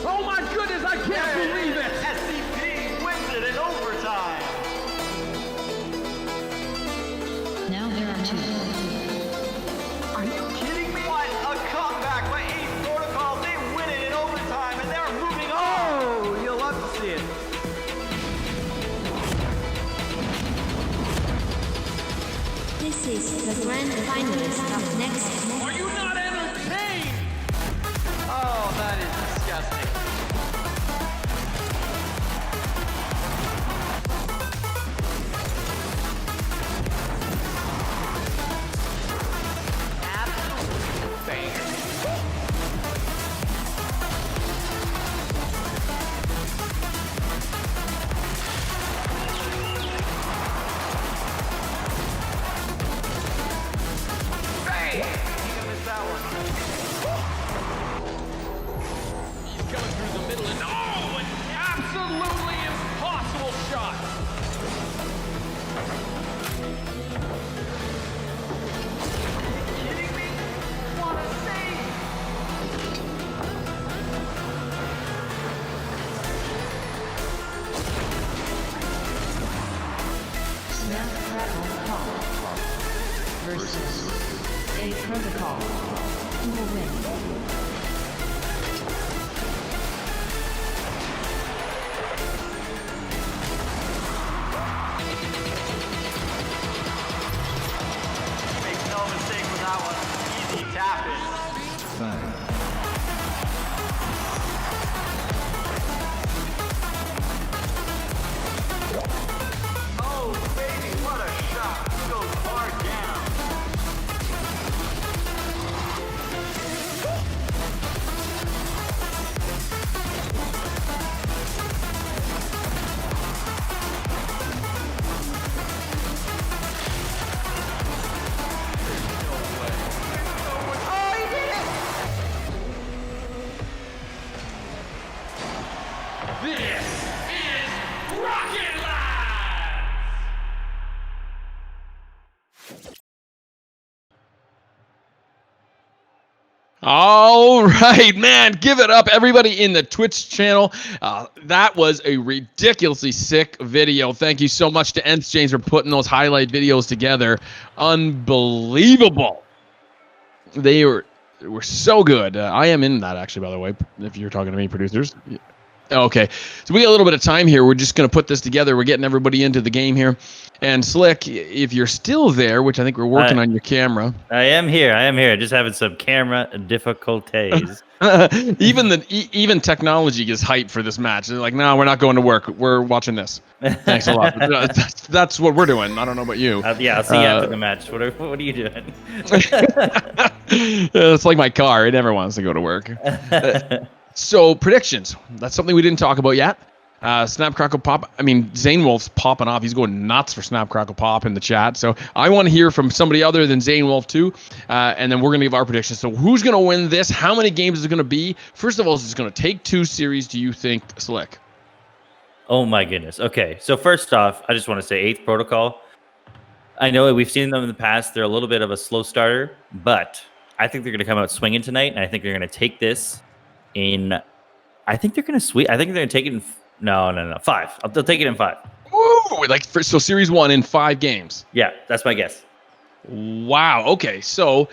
Oh my goodness, I can't believe it! SCP wins it in overtime! Now there are 2. Are you kidding me? What a comeback by 8th Protocol! They win it in overtime and they're moving on! Oh, you'll love to see it. This is the grand finalist of next. Are you not entertained? Oh, that is disgusting. Absolute banger. Bang! You gonna miss that one. He's coming through the middle and oh, an absolutely impossible shot. Kidding me? What a save! Snap, Crackle, Pop versus 8th Protocol. Who will win? Make no mistake with that one. Easy tap in. Oh, baby, what a shot. Goes hard down. Oh, he did it! This is Rocket Lads! All right, man. Give it up, everybody in the Twitch channel. That was a ridiculously sick video. Thank you so much to Nth James for putting those highlight videos together. Unbelievable. They were so good. I am in that, actually, by the way, if you're talking to me, producers. Okay, so we got a little bit of time here. We're just going to put this together. We're getting everybody into the game here. And Slick, if you're still there, which I think we're working on your camera. I am here. Just having some camera difficulties. Even technology is hyped for this match. They're like, no, we're not going to work. We're watching this. Thanks a lot. That's what we're doing. I don't know about you. Yeah, I'll see you after the match. What are you doing? It's like my car. It never wants to go to work. So predictions. That's something we didn't talk about yet. Snap, Crackle, Pop. I mean, Zane Wolf's popping off. He's going nuts for Snap, Crackle, Pop in the chat. So I want to hear from somebody other than Zane Wolf too. And then we're going to give our predictions. So who's going to win this? How many games is it going to be? First of all, is it going to take 2 series, do you think, Slick? Oh my goodness. Okay, so first off, I just want to say 8th Protocol. I know we've seen them in the past. They're a little bit of a slow starter, but I think they're going to come out swinging tonight, and I think they're going to take this in. I think they're going to sweep. I think they're going to take it in. No, 5. They'll take it in 5. Ooh, so series 1 in 5 games. Yeah, that's my guess. Wow. Okay. So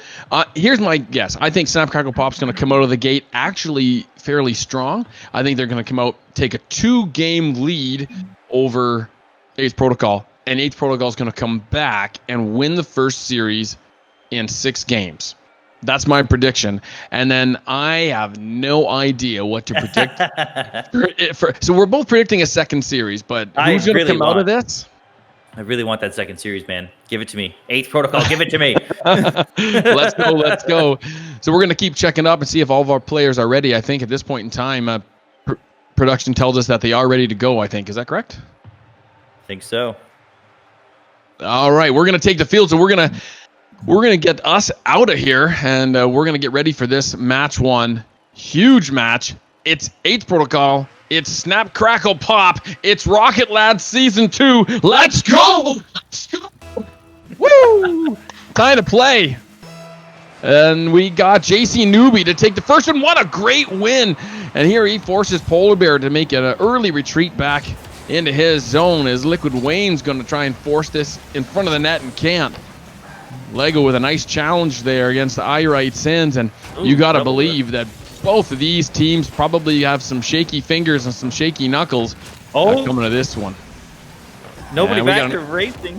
here's my guess. I think Snap, Crackle, Pop's going to come out of the gate actually fairly strong. I think they're going to come out, take a 2-game lead over 8th Protocol, and 8th Protocol is going to come back and win the first series in 6 games. That's my prediction. And then I have no idea what to predict. So we're both predicting a second series, but who's going to come out of this? I really want that second series, man. Give it to me. 8th Protocol, give it to me. Let's go, let's go. So we're going to keep checking up and see if all of our players are ready. I think at this point in time, production tells us that they are ready to go, I think. Is that correct? I think so. All right, we're going to take the field, so we're going to get us out of here, and we're going to get ready for this match 1. Huge match. It's 8th Protocol. It's Snap, Crackle, Pop. It's Rocket Lads Season 2. Let's go! Let's go! Woo! Time to play. And we got JC Newbie to take the first one. What a great win. And here he forces Polar Bear to make an early retreat back into his zone as Liquid Wayne's going to try and force this in front of the net and can't. Lego with a nice challenge there against the I-Right Sins. And you got to believe that both of these teams probably have some shaky fingers and some shaky knuckles coming to this one. Nobody back to racing.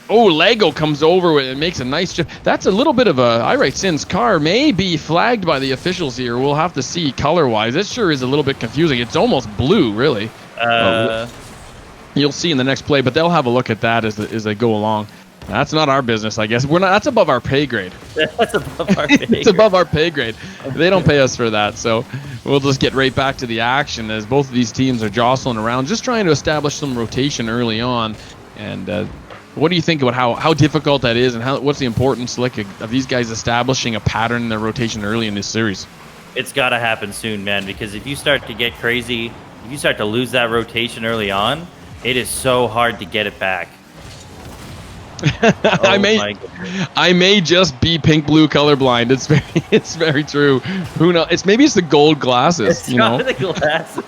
Oh, Lego comes over and makes a nice chip. That's a little bit of a I-Right Sin's car may be flagged by the officials here. We'll have to see color-wise. It sure is a little bit confusing. It's almost blue, really. You'll see in the next play, but they'll have a look at that as they go along. That's not our business, I guess. We're not. That's above our pay grade. That's above our pay grade. It's above our pay grade. They don't pay us for that, so we'll just get right back to the action as both of these teams are jostling around, just trying to establish some rotation early on. And what do you think about how difficult that is, and what's the importance of these guys establishing a pattern in their rotation early in this series? It's got to happen soon, man, because if you start to get crazy, if you start to lose that rotation early on, it is so hard to get it back. I may just be pink blue colorblind. It's very true. Who knows? Maybe it's the gold glasses. It's the glasses.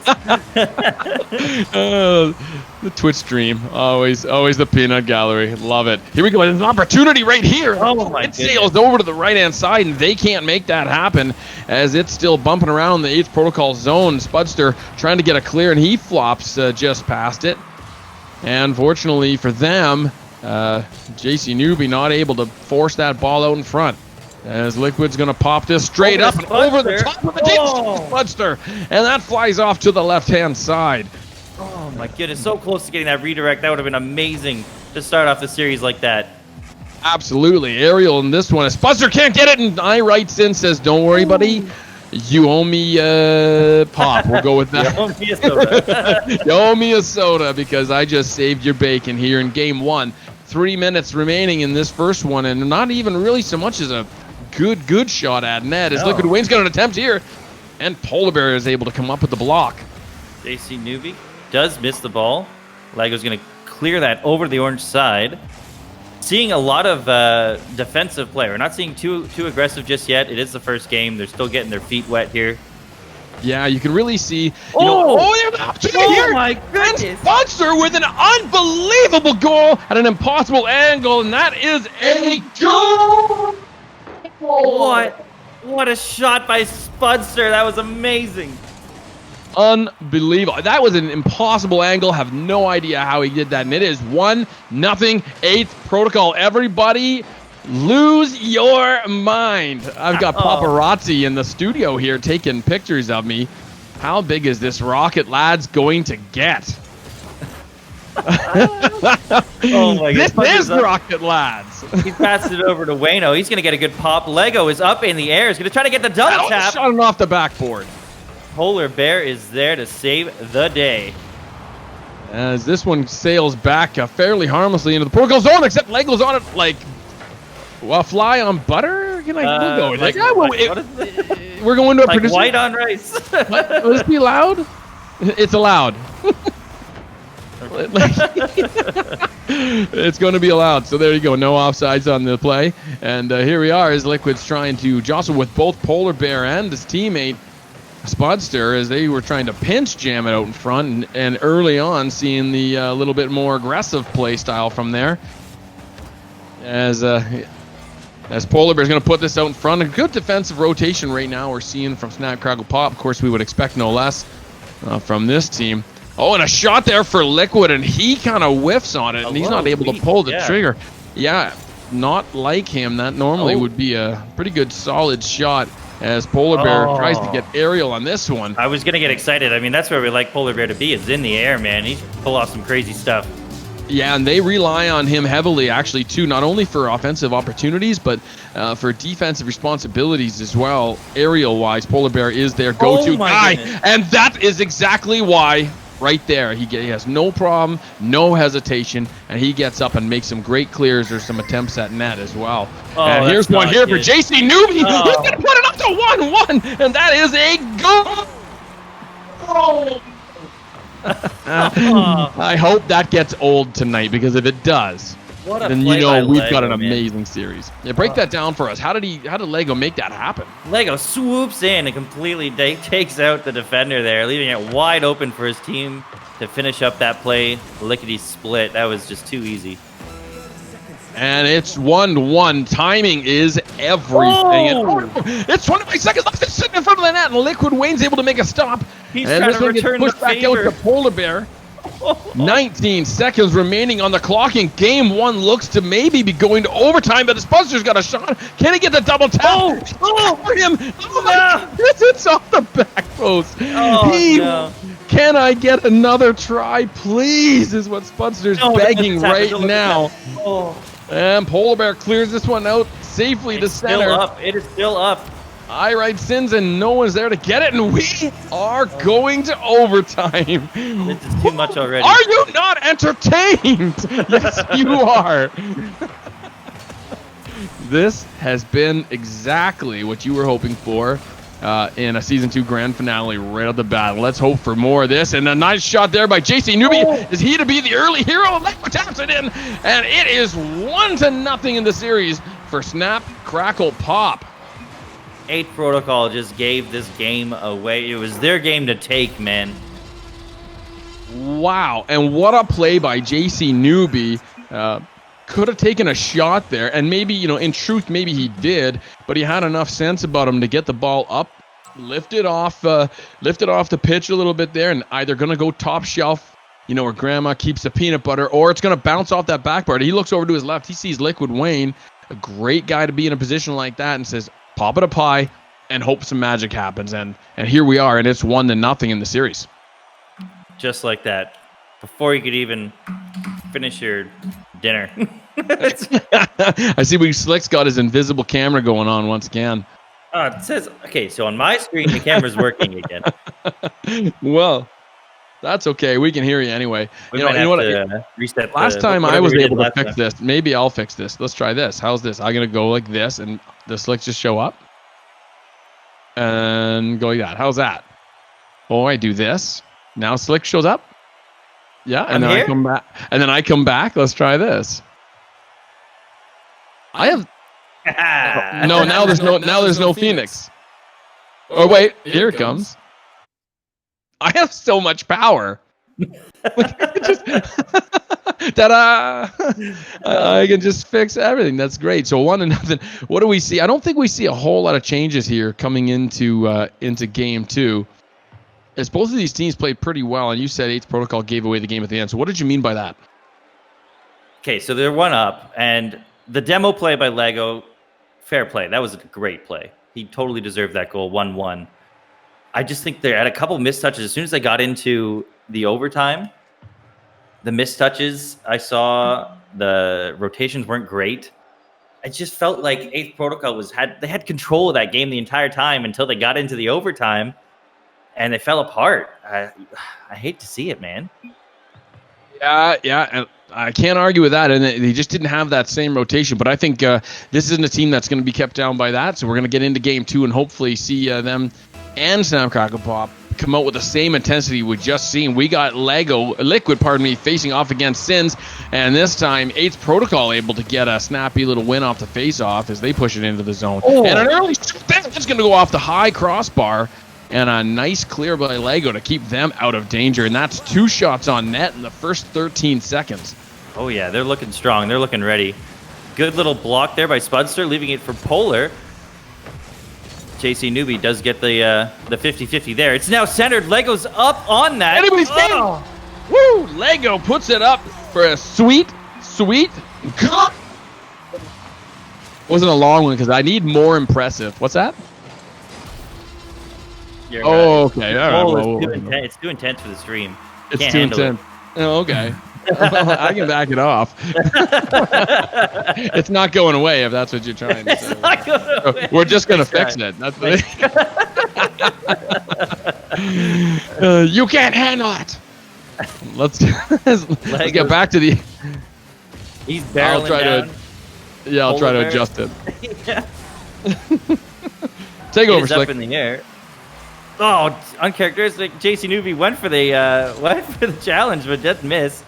The Twitch stream, always the peanut gallery. Love it. Here we go. There's an opportunity right here. Oh my! It sails over to the right hand side, and they can't make that happen as it's still bumping around the 8th Protocol zone. Spudster trying to get a clear, and he flops just past it. And fortunately for them, JC Newbie not able to force that ball out in front. As Liquid's going to pop this straight up and over the top of the Spudster. And that flies off to the left-hand side. Oh my goodness, so close to getting that redirect. That would have been amazing to start off the series like that. Absolutely. Aerial in this one. Spudster can't get it, and I-Right Sin says, don't worry, buddy. You owe me pop. We'll go with that. You owe me a soda. You owe me a soda because I just saved your bacon here in game 1. 3 minutes remaining in this first one, and not even really so much as a good shot at net as Liquid Wayne's got an attempt here, and Polar Bear is able to come up with the block. JC Newbie does miss the ball. Lego's going to clear that over the orange side. Seeing a lot of defensive play. We're not seeing too aggressive just yet. It is the first game. They're still getting their feet wet here. Yeah, you can really see. Oh my goodness! Spudster with an unbelievable goal at an impossible angle, and that is a goal. What a shot by Spudster! That was amazing. Unbelievable. That was an impossible angle. Have no idea how he did that. And it is 1-0 8th Protocol. Everybody lose your mind. I've got paparazzi in the studio here taking pictures of me. How big is this Rocket Lads going to get? Oh my God. This is Rocket Lads. He passed it over to Wayno. He's going to get a good pop. Lego is up in the air. He's going to try to get the double tap. Shot him off the backboard. Polar Bear is there to save the day. As this one sails back fairly harmlessly into the Protocol zone, except Lego's on it like a fly on butter. We'll go with we're going to a producer. White on rice. What? Will this be allowed? It's allowed. It's going to be allowed. So there you go. No offsides on the play. And here we are as Liquid's trying to jostle with both Polar Bear and his teammate Spudster as they were trying to pinch jam it out in front, and early on seeing the little bit more aggressive play style from there. As Polar Bear is going to put this out in front, a good defensive rotation right now we're seeing from Snap, Crackle, Pop. Of course, we would expect no less from this team. Oh, and a shot there for Liquid, and he kind of whiffs on it, and he's not able to pull the trigger. Yeah, not like him. That normally would be a pretty good solid shot. As Polar Bear tries to get aerial on this one. I was going to get excited. I mean, that's where we like Polar Bear to be, is in the air, man. He can pull off some crazy stuff. Yeah, and they rely on him heavily, actually, too, not only for offensive opportunities, but for defensive responsibilities as well. Aerial-wise, Polar Bear is their go-to guy, goodness. and that is exactly why, right there, he has no problem, no hesitation, and he gets up and makes some great clears or some attempts at net as well. And here's one here for JC Newby, who's going to put it up to 1-1, and that is a goal! I hope that gets old tonight, because if it does, then you know we've got an amazing series. Yeah, break that down for us. How did Lego make that happen? Lego swoops in and completely takes out the defender there, leaving it wide open for his team to finish up that play. Lickety split. That was just too easy. And it's 1-1. Timing is everything. It's 25 seconds left. It's sitting in front of the net, and Liquid Wayne's able to make a stop. He's and trying this to one gets return pushed the back out favor. to Polar Bear. 19 seconds remaining on the clock, and game one looks to maybe be going to overtime, but the Spuster's got a shot. Can he get the double tap? For him! Oh my goodness, it's off the back post. No. Can I get another try, please? Is what Spuster's begging right now. And Polar Bear clears this one out safely to center. Still up. It is still up. I write sins and no one's there to get it, and we are going to overtime. This is too much already. Are you not entertained? Yes, you are. This has been exactly what you were hoping for in a Season 2 grand finale right off the bat. Let's hope for more of this. And a nice shot there by JC Newby. Is he to be the early hero? Lego taps it in, and it is 1-0 in the series for Snap, Crackle, Pop. 8 Protocol just gave this game away. It was their game to take, man. Wow, and what a play by JC Newby. Could have taken a shot there, and maybe, in truth, maybe he did, but he had enough sense about him to get the ball up, lift it off the pitch a little bit there, and either going to go top shelf, where grandma keeps the peanut butter, or it's going to bounce off that backboard. He looks over to his left. He sees Liquid Wayne, a great guy to be in a position like that, and says, pop it a pie and hope some magic happens. And here we are, and it's 1-0 in the series. Just like that. Before you could even finish your dinner. I see Slick's got his invisible camera going on once again. It says, okay, so on my screen, the camera's working again. Well, that's okay. We can hear you anyway. We You might know have what? to reset Last time I whatever was we did able to last fix time. this. Maybe I'll fix this. Let's try this. How's this? I'm going to go like this, and the Slicks just show up. And go like that. How's that? Oh, I do this. Now Slick shows up. Yeah, and then I come back. And then I come back. Let's try this. I have no. Now there's no Phoenix. Oh wait, here it comes. I have so much power. Ta-da! I can just fix everything. That's great. So 1-0. What do we see? I don't think we see a whole lot of changes here coming into game 2. As both of these teams played pretty well, and you said 8th Protocol gave away the game at the end. So what did you mean by that? Okay, so they're 1 up, and the demo play by Lego, fair play. That was a great play. He totally deserved that goal, 1-1. I just think they had a couple missed touches. As soon as they got into the overtime, the missed touches I saw, the rotations weren't great. I just felt like 8th Protocol they had control of that game the entire time until they got into the overtime, and they fell apart. I hate to see it, man. Yeah, and I can't argue with that. And they just didn't have that same rotation. But I think this isn't a team that's going to be kept down by that. So we're going to get into game 2 and hopefully see them and Snap Crackle Pop come out with the same intensity we just seen. We got Liquid, facing off against Sins, and this time 8th Protocol able to get a snappy little win off the face-off as they push it into the zone. And an early that's going to go off the high crossbar, and a nice clear by Lego to keep them out of danger, and that's 2 shots on net in the first 13 seconds. Oh yeah, they're looking strong. They're looking ready. Good little block there by Spudster, leaving it for Polar. JC Newby does get the 50-50 there. It's now centered. Lego's up on that. Anybody's game. Woo! Lego puts it up for a sweet. Wasn't a long one because I need more impressive. What's that? You're okay. All right. It's too intense for the stream. It's Can't too handle intense. Oh, okay. I can back it off. It's not going away if that's what you're trying to say. It's not going away. We're just going to fix it. That's the you can't handle it. Let's get back to the. He's barreling down. I'll try to Polar adjust it. Yeah. Take over, He's up Slick. in the air. Oh, uncharacteristic. JC Newbie went for the challenge, but didn't miss.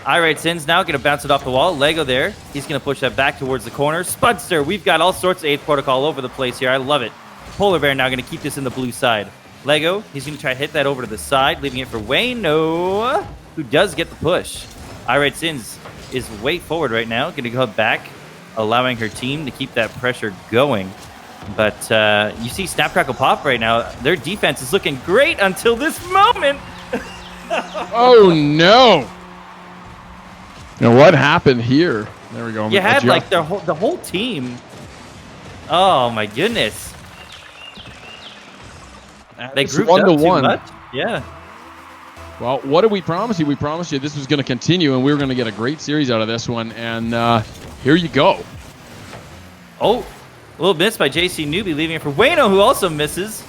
Irate Sins now going to bounce it off the wall. Lego there. He's going to push that back towards the corner. Spudster. We've got all sorts of 8th protocol over the place here. I love it. Polar Bear now going to keep this in the blue side. Lego, he's going to try to hit that over to the side, leaving it for Wayno, who does get the push. Irate Sins is way forward right now. Going to go back, allowing her team to keep that pressure going. But you see Snap Crackle Pop right now. Their defense is looking great until this moment. Oh, no. Now, what happened here? There we go. You had like the whole team. Oh, my goodness. They grouped up too much. Yeah. Well, what did we promise you? We promised you this was going to continue, and we were going to get a great series out of this one. And here you go. Oh, a little miss by JC Newbie, leaving it for Wayno, who also misses.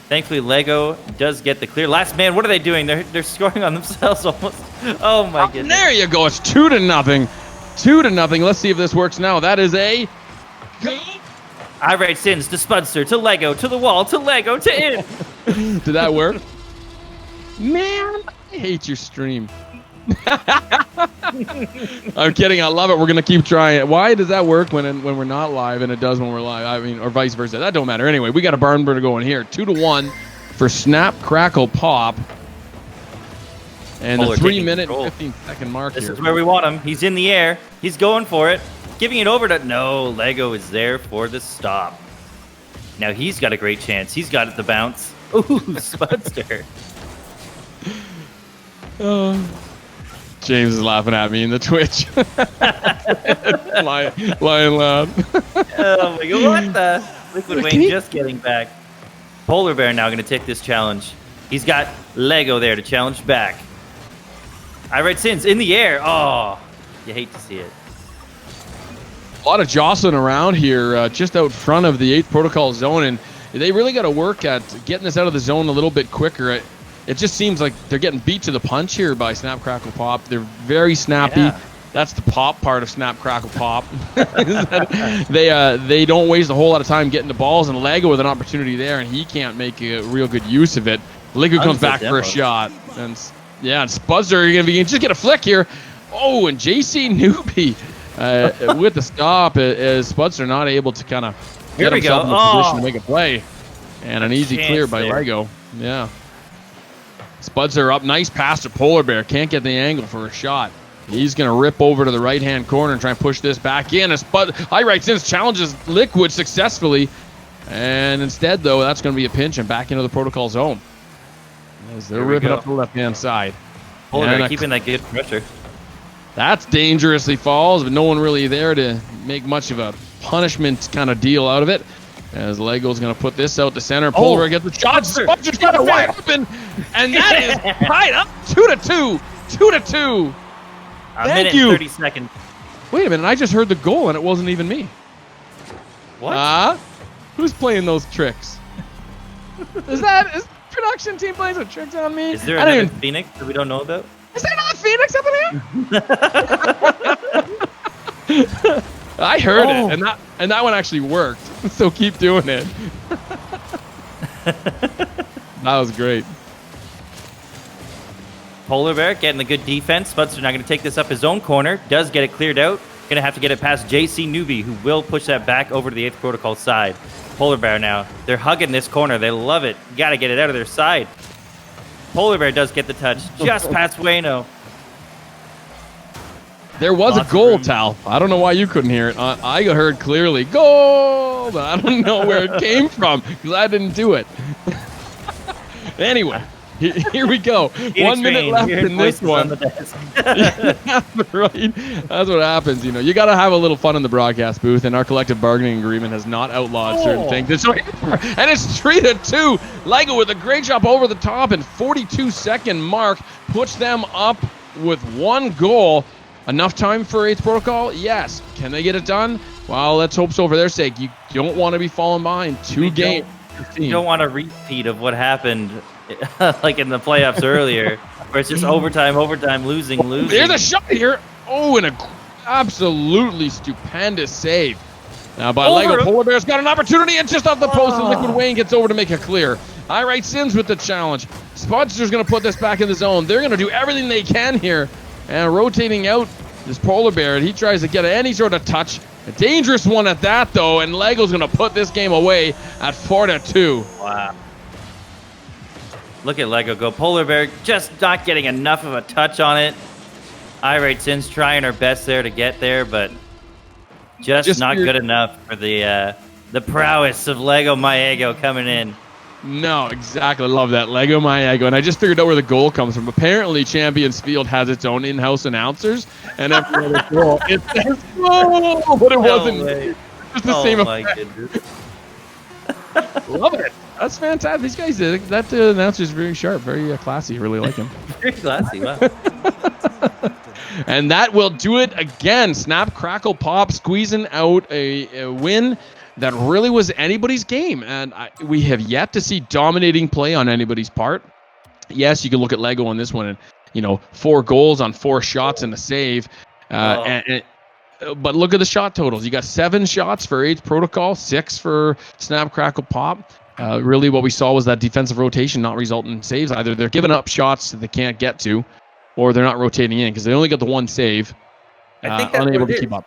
Thankfully, Lego does get the clear. Last man, what are they doing? They're scoring on themselves almost. Oh, my goodness. There you go. It's 2-0. 2-0. Let's see if this works now. That is a go. Irate Sins to Spudster, to Lego, to the wall, to Lego, to in. Did that work? Man, I hate your stream. I'm kidding. I love it. We're going to keep trying it. Why does that work when we're not live and it does when we're live? I mean, or vice versa. That don't matter. Anyway, we got a barn burner going here. 2-1 for Snap Crackle Pop. And the 3-minute, 15-second mark This here. is where we want him. He's in the air. He's going for it. Giving it over to... No, Lego is there for the stop. Now he's got a great chance. He's got it to bounce. Ooh, Spudster. James is laughing at me in the Twitch. lying loud. Oh my god, what the? Liquid Wayne just getting back. Polar Bear now going to take this challenge. He's got Lego there to challenge back. Irate Sins in the air. Oh, you hate to see it. A lot of jostling around here just out front of the 8th protocol zone, and they really got to work at getting this out of the zone a little bit quicker. It just seems like they're getting beat to the punch here by Snap Crackle Pop. They're very snappy. Yeah. That's the pop part of Snap Crackle Pop. They don't waste a whole lot of time getting the balls, and Lego with an opportunity there, and he can't make a real good use of it. Lego comes back for a shot, and yeah, and Spudster going to just get a flick here. Oh, and JC Newbie with the stop is Spudster not able to kind of get himself in the position to make a play, and an easy clear by Lego. Yeah. Spudster up, nice pass to Polar Bear. Can't get the angle for a shot. He's going to rip over to the right-hand corner and try and push this back in. Irate Sins challenges Liquid successfully. And instead, though, that's going to be a pinch and back into the protocol zone. As they're ripping up the left-hand side. Polar Bear keeping that good pressure. That's dangerously falls, but no one really there to make much of a punishment kind of deal out of it. As Lego's going to put this out to center. Polar Bear gets the shot. Spudster's got it wide open. And that is tied up 2-2. 2-2. A minute and 30 seconds. Wait a minute. I just heard the goal and it wasn't even me. What? Who's playing those tricks? Is production team playing some tricks on me? Is there another Phoenix that we don't know about? Is there another Phoenix up in here? I heard it, and that one actually worked. So keep doing it. That was great. Polar Bear getting the good defense. Spudster now going to take this up his own corner. Does get it cleared out. Going to have to get it past JC Newbie, who will push that back over to the 8th protocol side. Polar Bear now. They're hugging this corner. They love it. Got to get it out of their side. Polar Bear does get the touch just past Wayno. There was a goal, Tal. I don't know why you couldn't hear it. I heard clearly, goal! But I don't know where it came from because I didn't do it. Anyway, here we go. 1 minute left in this one. Yeah, right. That's what happens. You know, you got to have a little fun in the broadcast booth, and our collective bargaining agreement has not outlawed certain things. And it's 3-2. Lego with a great job over the top and 42-second mark puts them up with 1 goal. Enough time for 8th Protocol? Yes. Can they get it done? Well, let's hope so for their sake. You don't want to be falling behind 2 games. You don't want a repeat of what happened like in the playoffs earlier, where it's just overtime, losing. There's a shot here. Oh, and a absolutely stupendous save. Now by Lego, Polar Bear's got an opportunity, and just off the post, and Liquid Wayne gets over to make it clear. Sims with the challenge. Spudster's going to put this back in the zone. They're going to do everything they can here. And rotating out this Polar Bear, he tries to get any sort of touch. A dangerous one at that, though, and Lego's going to put this game away at 4-2. Wow. Look at Lego go. Polar Bear just not getting enough of a touch on it. Sims trying her best there to get there, but just not good enough for the prowess of Lego Maego coming in. No, exactly. Love that. Lego Maego. And I just figured out where the goal comes from. Apparently, Champions Field has its own in-house announcers. And every other goal, it says goal! But it wasn't. It's just the same effect. Love it. That's fantastic. These guys, that announcer's very sharp, very classy. Really like him. Very classy. Wow. And that will do it again. Snap, Crackle, Pop, squeezing out a win that really was anybody's game. And we have yet to see dominating play on anybody's part. Yes, you can look at Lego on this one and, 4 goals on 4 shots and a save. But look at the shot totals. You got 7 shots for 8th Protocol, 6 for Snap, Crackle, Pop. Really what we saw was that defensive rotation not resulting in saves. Either they're giving up shots that they can't get to, or they're not rotating in because they only got the 1 save. I think that's unable to keep up.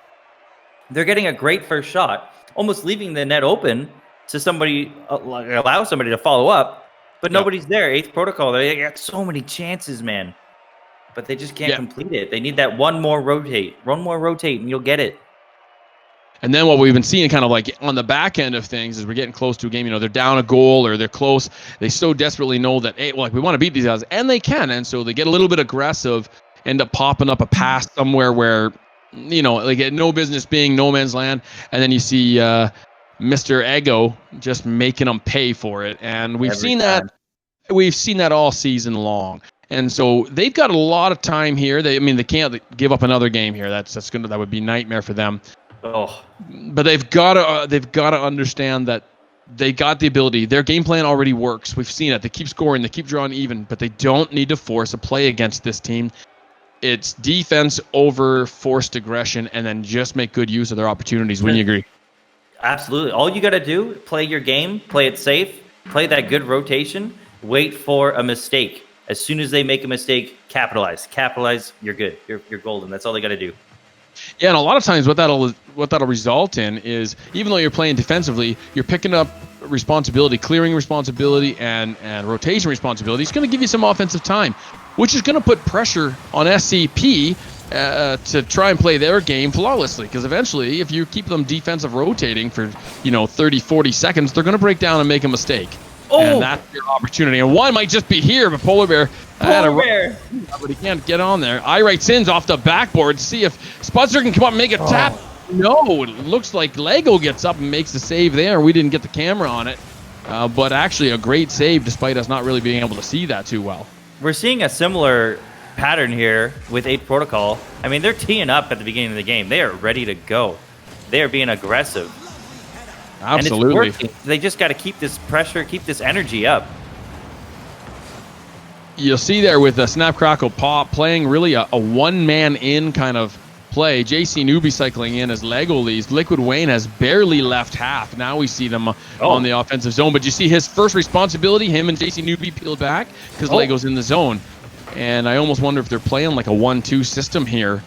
They're getting a great first shot, almost leaving the net open to somebody, allow somebody to follow up, but nobody's there. 8th Protocol, they got so many chances, man, but they just can't complete it. They need that one more rotate, and you'll get it. And then what we've been seeing kind of like on the back end of things is we're getting close to a game, they're down a goal or they're close. They so desperately know that, hey, we want to beat these guys, and they can. And so they get a little bit aggressive, end up popping up a pass somewhere where, they get no business being no man's land. And then you see Mr. Ego just making them pay for it. And we've seen that all season long. And so they've got a lot of time here. They can't give up another game here. That would be nightmare for them. Oh, but they've got to understand that they got the ability. Their game plan already works. We've seen it. They keep scoring. They keep drawing even, but they don't need to force a play against this team. It's defense over forced aggression, and then just make good use of their opportunities. Wouldn't you agree? Absolutely. All you got to do, play your game, play it safe, play that good rotation, wait for a mistake. As soon as they make a mistake, capitalize. Capitalize, you're good. You're golden. That's all they got to do. Yeah, and a lot of times what that'll result in is, even though you're playing defensively, you're picking up responsibility, clearing responsibility, and rotation responsibility. It's going to give you some offensive time, which is going to put pressure on SCP to try and play their game flawlessly. Because eventually, if you keep them defensive rotating for 30, 40 seconds, they're going to break down and make a mistake. Oh. And that's your opportunity. And one might just be here, but Polar Bear but he can't get on there. Sins off the backboard. See if Spudster can come up and make a tap. No, it looks like Lego gets up and makes the save there. We didn't get the camera on it. But actually a great save despite us not really being able to see that too well. We're seeing a similar pattern here with 8th Protocol. They're teeing up at the beginning of the game. They are ready to go. They are being aggressive. Absolutely. And it's working. They just got to keep this pressure, keep this energy up. You'll see there with the Snap, Crackle, Pop playing really a one-man in kind of play. JC Newbie cycling in as Lego leads. Liquid Wayne has barely left half. Now we see them on the offensive zone. But you see his first responsibility, him and JC Newbie peeled back because Lego's in the zone. And I almost wonder if they're playing like a 1-2 system here,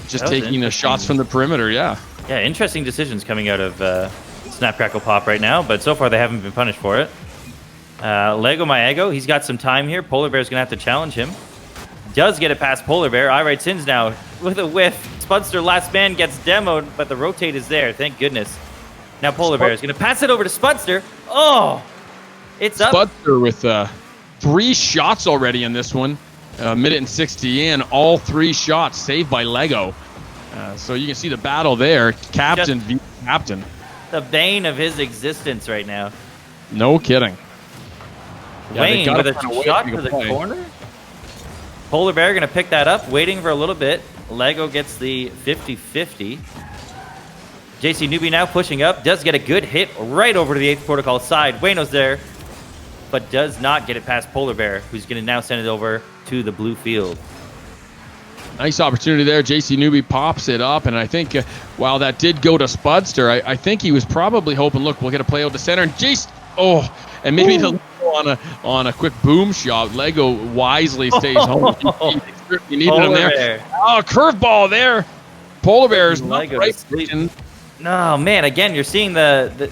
just taking the shots from the perimeter. Yeah, interesting decisions coming out of Snap, Crackle, Pop right now, but so far they haven't been punished for it. Lego Maego, he's got some time here. Polar Bear's going to have to challenge him. Does get it past Polar Bear. Sins now with a whiff. Spudster, last man, gets demoed, but the rotate is there. Thank goodness. Now Polar Bear is going to pass it over to Spudster. Oh, it's up. Spudster with 3 shots already in this one. Minute and 60 in. All 3 shots saved by Lego. So you can see the battle there. Captain v. Captain. The bane of his existence right now. No kidding. Wayne with a shot to the corner? Polar Bear going to pick that up, waiting for a little bit. Lego gets the 50-50. JC Newbie now pushing up, does get a good hit right over to the 8th Protocol side. Wayno's there, but does not get it past Polar Bear, who's going to now send it over to the blue field. Nice opportunity there. JC Newbie pops it up, and I think while that did go to Spudster, I think he was probably hoping, look, we'll get a play out to center, and Jace, and maybe on a quick boom shot. Lego wisely stays home. He needed him there. Oh, curveball there. Polar Bear's not right. No, man, again, you're seeing they're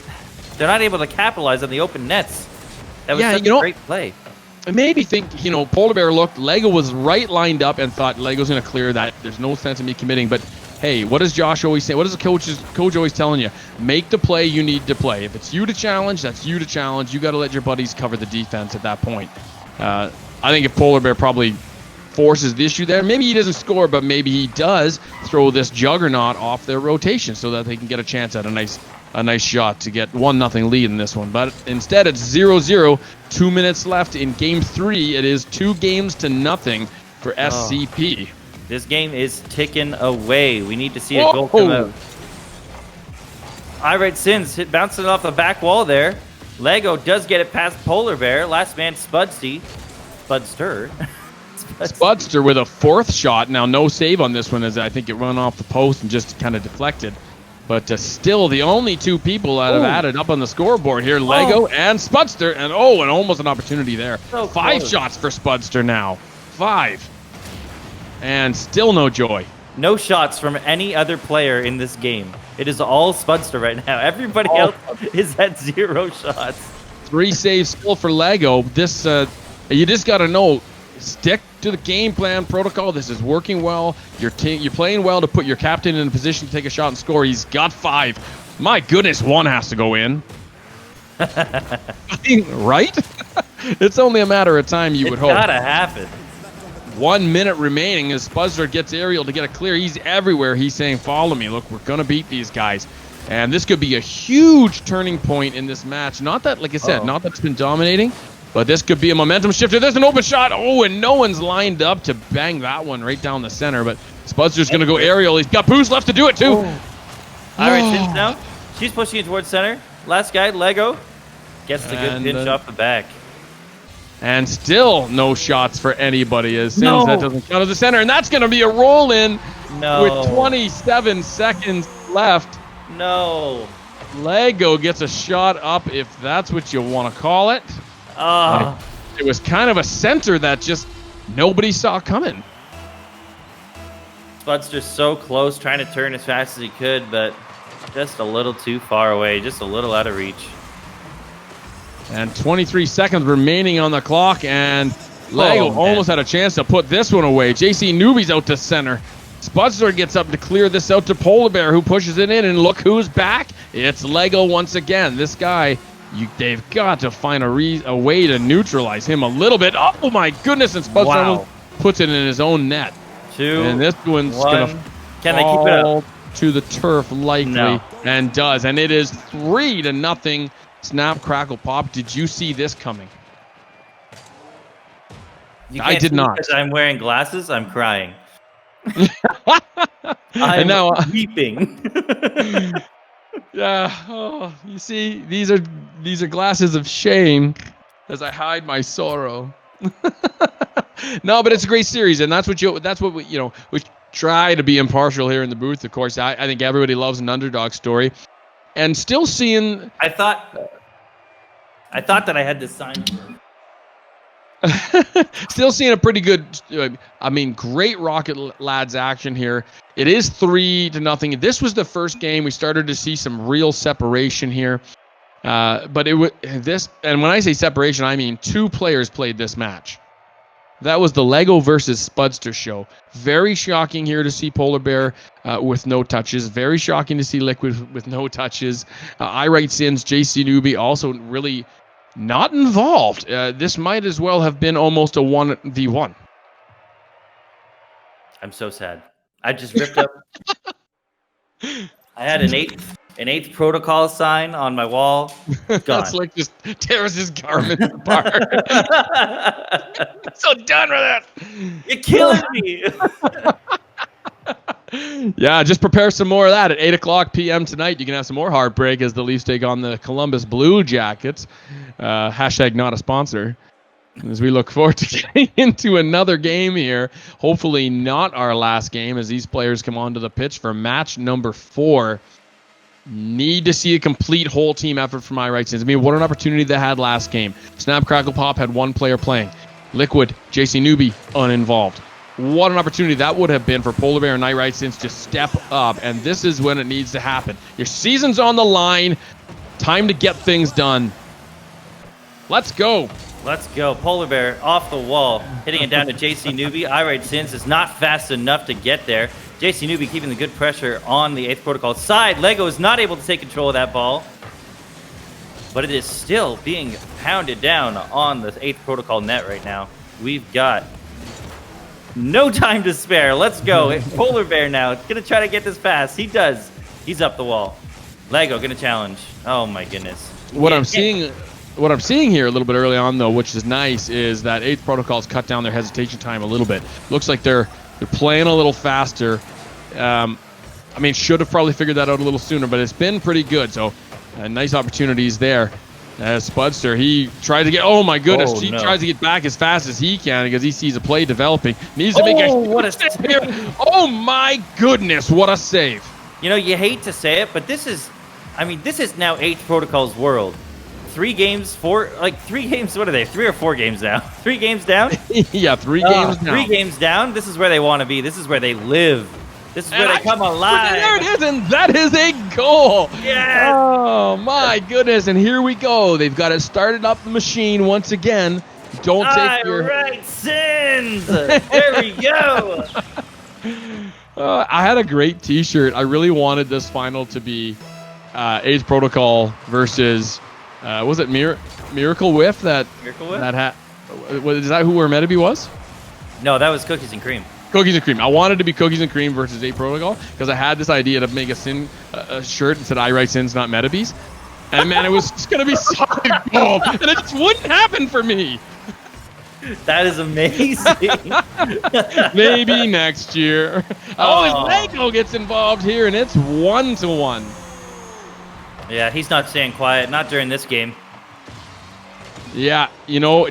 not able to capitalize on the open nets. That was such a great play. I maybe think, Polar Bear looked, Lego was right lined up and thought Lego's going to clear that. There's no sense in me committing. But, hey, what does Josh always say? What is the coach always telling you? Make the play you need to play. If it's you to challenge, that's you to challenge. You got to let your buddies cover the defense at that point. I think if Polar Bear probably forces the issue there, maybe he doesn't score, but maybe he does throw this juggernaut off their rotation so that they can get a chance at a nice shot to get 1-0 lead in this one. But instead, it's 0-0. 2 minutes left in Game 3. It is 2-0 for SCP. This game is ticking away. We need to see a goal come out. Irate Sins bouncing off the back wall there. Lego does get it past Polar Bear. Last man, Spudster. Spudster with a 4th shot. Now, no save on this one, as I think it ran off the post and just kind of deflected. But still, the only 2 people that have added up on the scoreboard here, Lego and Spudster. And almost an opportunity there. So 5 shots for Spudster now. 5. And still no joy. No shots from any other player in this game. It is all Spudster right now. Everybody else is at 0 shots. 3 saves still for Lego. This, you just got to know, stick to the game plan protocol. This is working well. You're playing well to put your captain in a position to take a shot and score. He's got 5. My goodness, 1 has to go in. Right? It's only a matter of time, you would hope. It's gotta happen. 1 minute remaining as Spudster gets aerial to get a clear. He's everywhere. He's saying, follow me. Look, we're going to beat these guys. And this could be a huge turning point in this match. Not that, like I said, not that it's been dominating, but this could be a momentum shifter. There's an open shot. And no one's lined up to bang that one right down the center. But Spudster's going to go aerial. He's got boost left to do it, too. All right, Sins now. She's pushing it towards center. Last guy, Lego, gets the good pinch off the back. And still no shots for anybody as Sims that doesn't count as the center. And that's going to be a roll-in with 27 seconds left. No. Lego gets a shot up, if that's what you want to call it. It was kind of a center that just nobody saw coming. Spudster's so close, trying to turn as fast as he could, but just a little too far away, just a little out of reach. And 23 seconds remaining on the clock, and Lego almost had a chance to put this one away. JC Newbie's out to center. Spudster gets up to clear this out to Polar Bear, who pushes it in, and look who's back. It's Lego once again. This guy, they've got to find a way to neutralize him a little bit. Oh my goodness, and Spudster almost puts it in his own net. 2, and this one's going to Can they keep it up? To the turf likely, and does. And it is 3-0. Snap, Crackle, Pop. Did you see this coming? I did not. Because I'm wearing glasses, I'm crying. I'm now weeping. Yeah. You see, these are glasses of shame as I hide my sorrow. No, but it's a great series, and that's what we try to be impartial here in the booth. Of course, I think everybody loves an underdog story. And still seeing... I thought that I had this sign. Still seeing a pretty good... great Rocket Lads action here. It is 3-0. This was the first game we started to see some real separation here. But it was this... And when I say separation, I mean 2 players played this match. That was the Lego versus Spudster show. Very shocking here to see Polar Bear with no touches. Very shocking to see Liquid with no touches. Irate Sins, JC Newbie also really not involved. This might as well have been almost a 1v1. I'm so sad. I just ripped up. I had an 8 An 8th protocol sign on my wall. Gone. That's like just tears his garment apart. So done with it. You're killing me. Yeah, just prepare some more of that at 8 p.m. tonight. You can have some more heartbreak as the Leafs take on the Columbus Blue Jackets. Hashtag not a sponsor. As we look forward to getting into another game here, hopefully not our last game, as these players come onto the pitch for match number 4. Need to see a complete whole team effort from my right sins. I mean, what an opportunity they had last game. Snap, Crackle, Pop had one player playing. Liquid, JC Newby, uninvolved. What an opportunity that would have been for Polar Bear and Night Right Sins to step up, and this is when it needs to happen. Your season's on the line. Time to get things done. Let's go. Let's go. Polar Bear off the wall, hitting it down to JC Newby. Irate Sins is not fast enough to get there. JC Newby keeping the good pressure on the 8th protocol side. Lego is not able to take control of that ball, but it is still being pounded down on the 8th protocol net right now. We've got no time to spare. Let's go. Polar Bear now. It's going to try to get this pass. He does. He's up the wall. Lego going to challenge. Oh, my goodness. What I'm seeing here a little bit early on, though, which is nice, is that 8th protocol's cut down their hesitation time a little bit. Looks like they're playing a little faster. I mean, should have probably figured that out a little sooner, but it's been pretty good. So, nice opportunities there. Spudster, he tried to get, oh my goodness, he tries to get back as fast as he can because he sees a play developing. Needs to make a save here. Oh my goodness, what a save. You know, you hate to say it, but this is now 8th Protocol's world. 3 games, what are they? 3 or 4 games down? 3 games down? Yeah, 3 games down. 3 games down. This is where they want to be. This is where they live. This is where they come alive. There it is, and that is a goal. Yes. Oh, my goodness, and here we go. They've got it started up the machine once again. Don't take your... Right, Sins. There we go. I had a great T-shirt. I really wanted this final to be 8th Protocol versus... was it Miracle Whiff that had? Is that who where Metabee was? No, that was Cookies and Cream. Cookies and Cream. I wanted to be Cookies and Cream versus 8 Protocol because I had this idea to make a shirt that said I write sins, not Metabees. And man, it was just going to be solid gold. And it just wouldn't happen for me. That is amazing. Maybe next year. Oh, Lego gets involved here, and it's 1-1. Yeah, he's not staying quiet. Not during this game. Yeah, you know...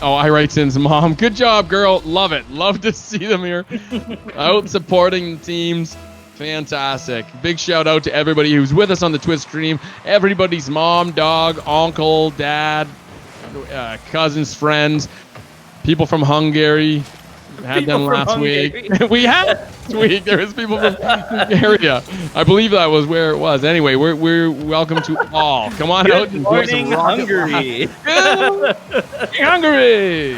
Oh, I write Sin's mom. Good job, girl. Love it. Love to see them here out supporting the teams. Fantastic. Big shout out to everybody who's with us on the Twitch stream. Everybody's mom, dog, uncle, dad, cousins, friends, people from Hungary. Had them last week. We had last week. There was people from Hungary. I believe that was where it was. Anyway, we're welcome to all. Come on out and do some Hungary. Hungary.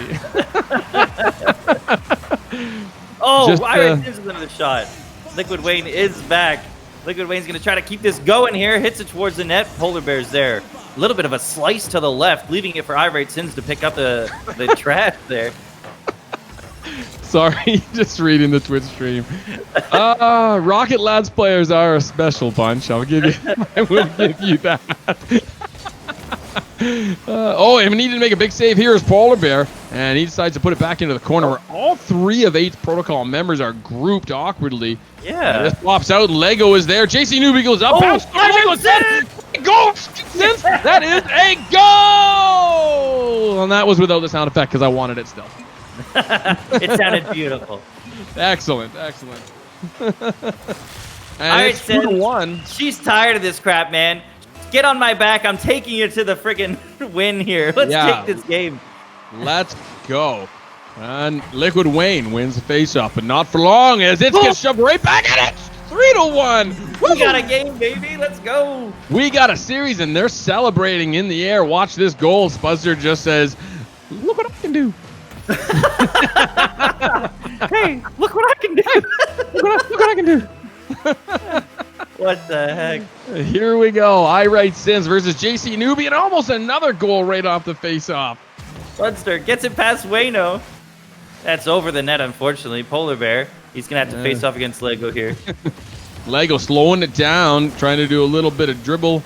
Here's another shot. Liquid Wayne is back. Liquid Wayne's going to try to keep this going here. Hits it towards the net. Polar Bear's there. A little bit of a slice to the left, leaving it for Irate Sins to pick up the trash there. Sorry, just reading the Twitch stream. Rocket Lads players are a special bunch. I will give you that. And we need to make a big save here is Polar Bear, and he decides to put it back into the corner where all 3 of 8th Protocol members are grouped awkwardly. Yeah. This pops out. Lego is there. JC Newby goes up. Lego goes since that is a goal, and that was without the sound effect because I wanted it still. It sounded beautiful. Excellent. And it's 2-1. She's tired of this crap, man. Get on my back. I'm taking you to the friggin' win here. Let's take this game. Let's go. And Liquid Wayne wins the face-off, but not for long as it gets shoved right back at it. 3-1. We got a game, baby. Let's go. We got a series, and they're celebrating in the air. Watch this goal. Spuzzer just says, look what I can do. Hey, look what I can do. look what I can do. What the heck? Here we go. I write Sins versus JC Newby, and almost another goal right off the face-off. Budster gets it past Wayno. That's over the net, unfortunately. Polar Bear. He's going to have to face off against Lego here. Lego slowing it down, trying to do a little bit of dribble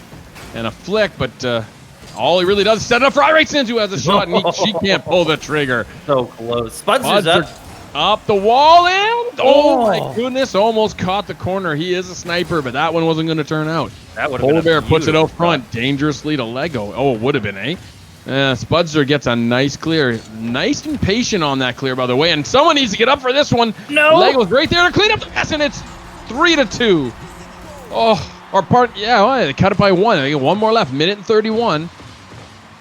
and a flick, but all he really does is set it up for iRacing, who has a shot, and she can't pull the trigger. So close. Spudster's up the wall, and oh my goodness, almost caught the corner. He is a sniper, but that one wasn't going to turn out. That would have Polar been Bear puts it out front, dangerously to Lego. Oh, it would have been, eh? Spudster gets a nice clear. Nice and patient on that clear, by the way. And someone needs to get up for this one. No. Lego's right there to clean up the mess, and it's 3-2. They cut it by 1. They got one more left. Minute and 31.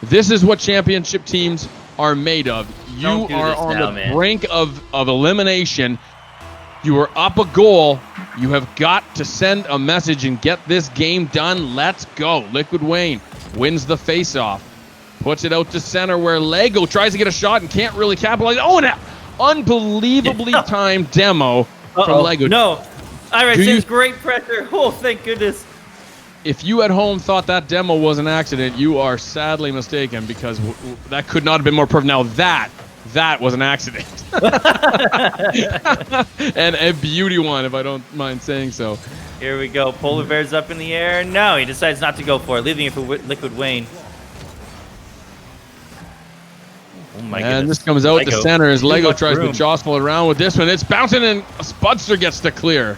This is what championship teams are made of. You are on the brink of elimination. You are up a goal. You have got to send a message and get this game done. Let's go. Liquid Wayne wins the face-off. Puts it out to center where Lego tries to get a shot and can't really capitalize. Oh, an unbelievably timed demo from Lego. No. All right, Sims, great pressure. Oh, thank goodness. If you at home thought that demo was an accident, you are sadly mistaken, because that could not have been more perfect. Now that was an accident. And a beauty one, if I don't mind saying so. Here we go. Polar Bear's up in the air. No, he decides not to go for it, leaving it for Liquid Wayne. Oh my goodness. And this comes out to center as Lego tries to jostle around with this one. It's bouncing, and Spudster gets to clear.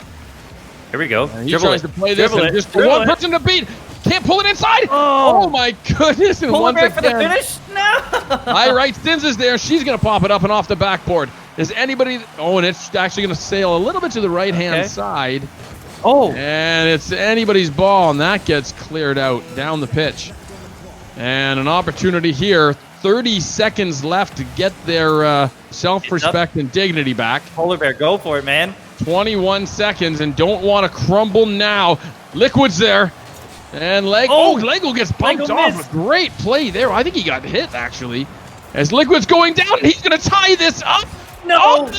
Here we go. And he tries to play this, and just for one person to beat. Can't pull it inside. Oh my goodness. And Polar once Bear again, for the finish? No. Sins is there. She's going to pop it up and off the backboard. Is anybody... Oh, and it's actually going to sail a little bit to the right-hand side. Oh. And it's anybody's ball, and that gets cleared out down the pitch. And an opportunity here. 30 seconds left to get their self-respect and dignity back. Polar Bear, go for it, man. 21 seconds, and don't want to crumble now. Liquid's there. And Lego gets bumped off. A great play there. I think he got hit, actually. As Liquid's going down, he's going to tie this up. No.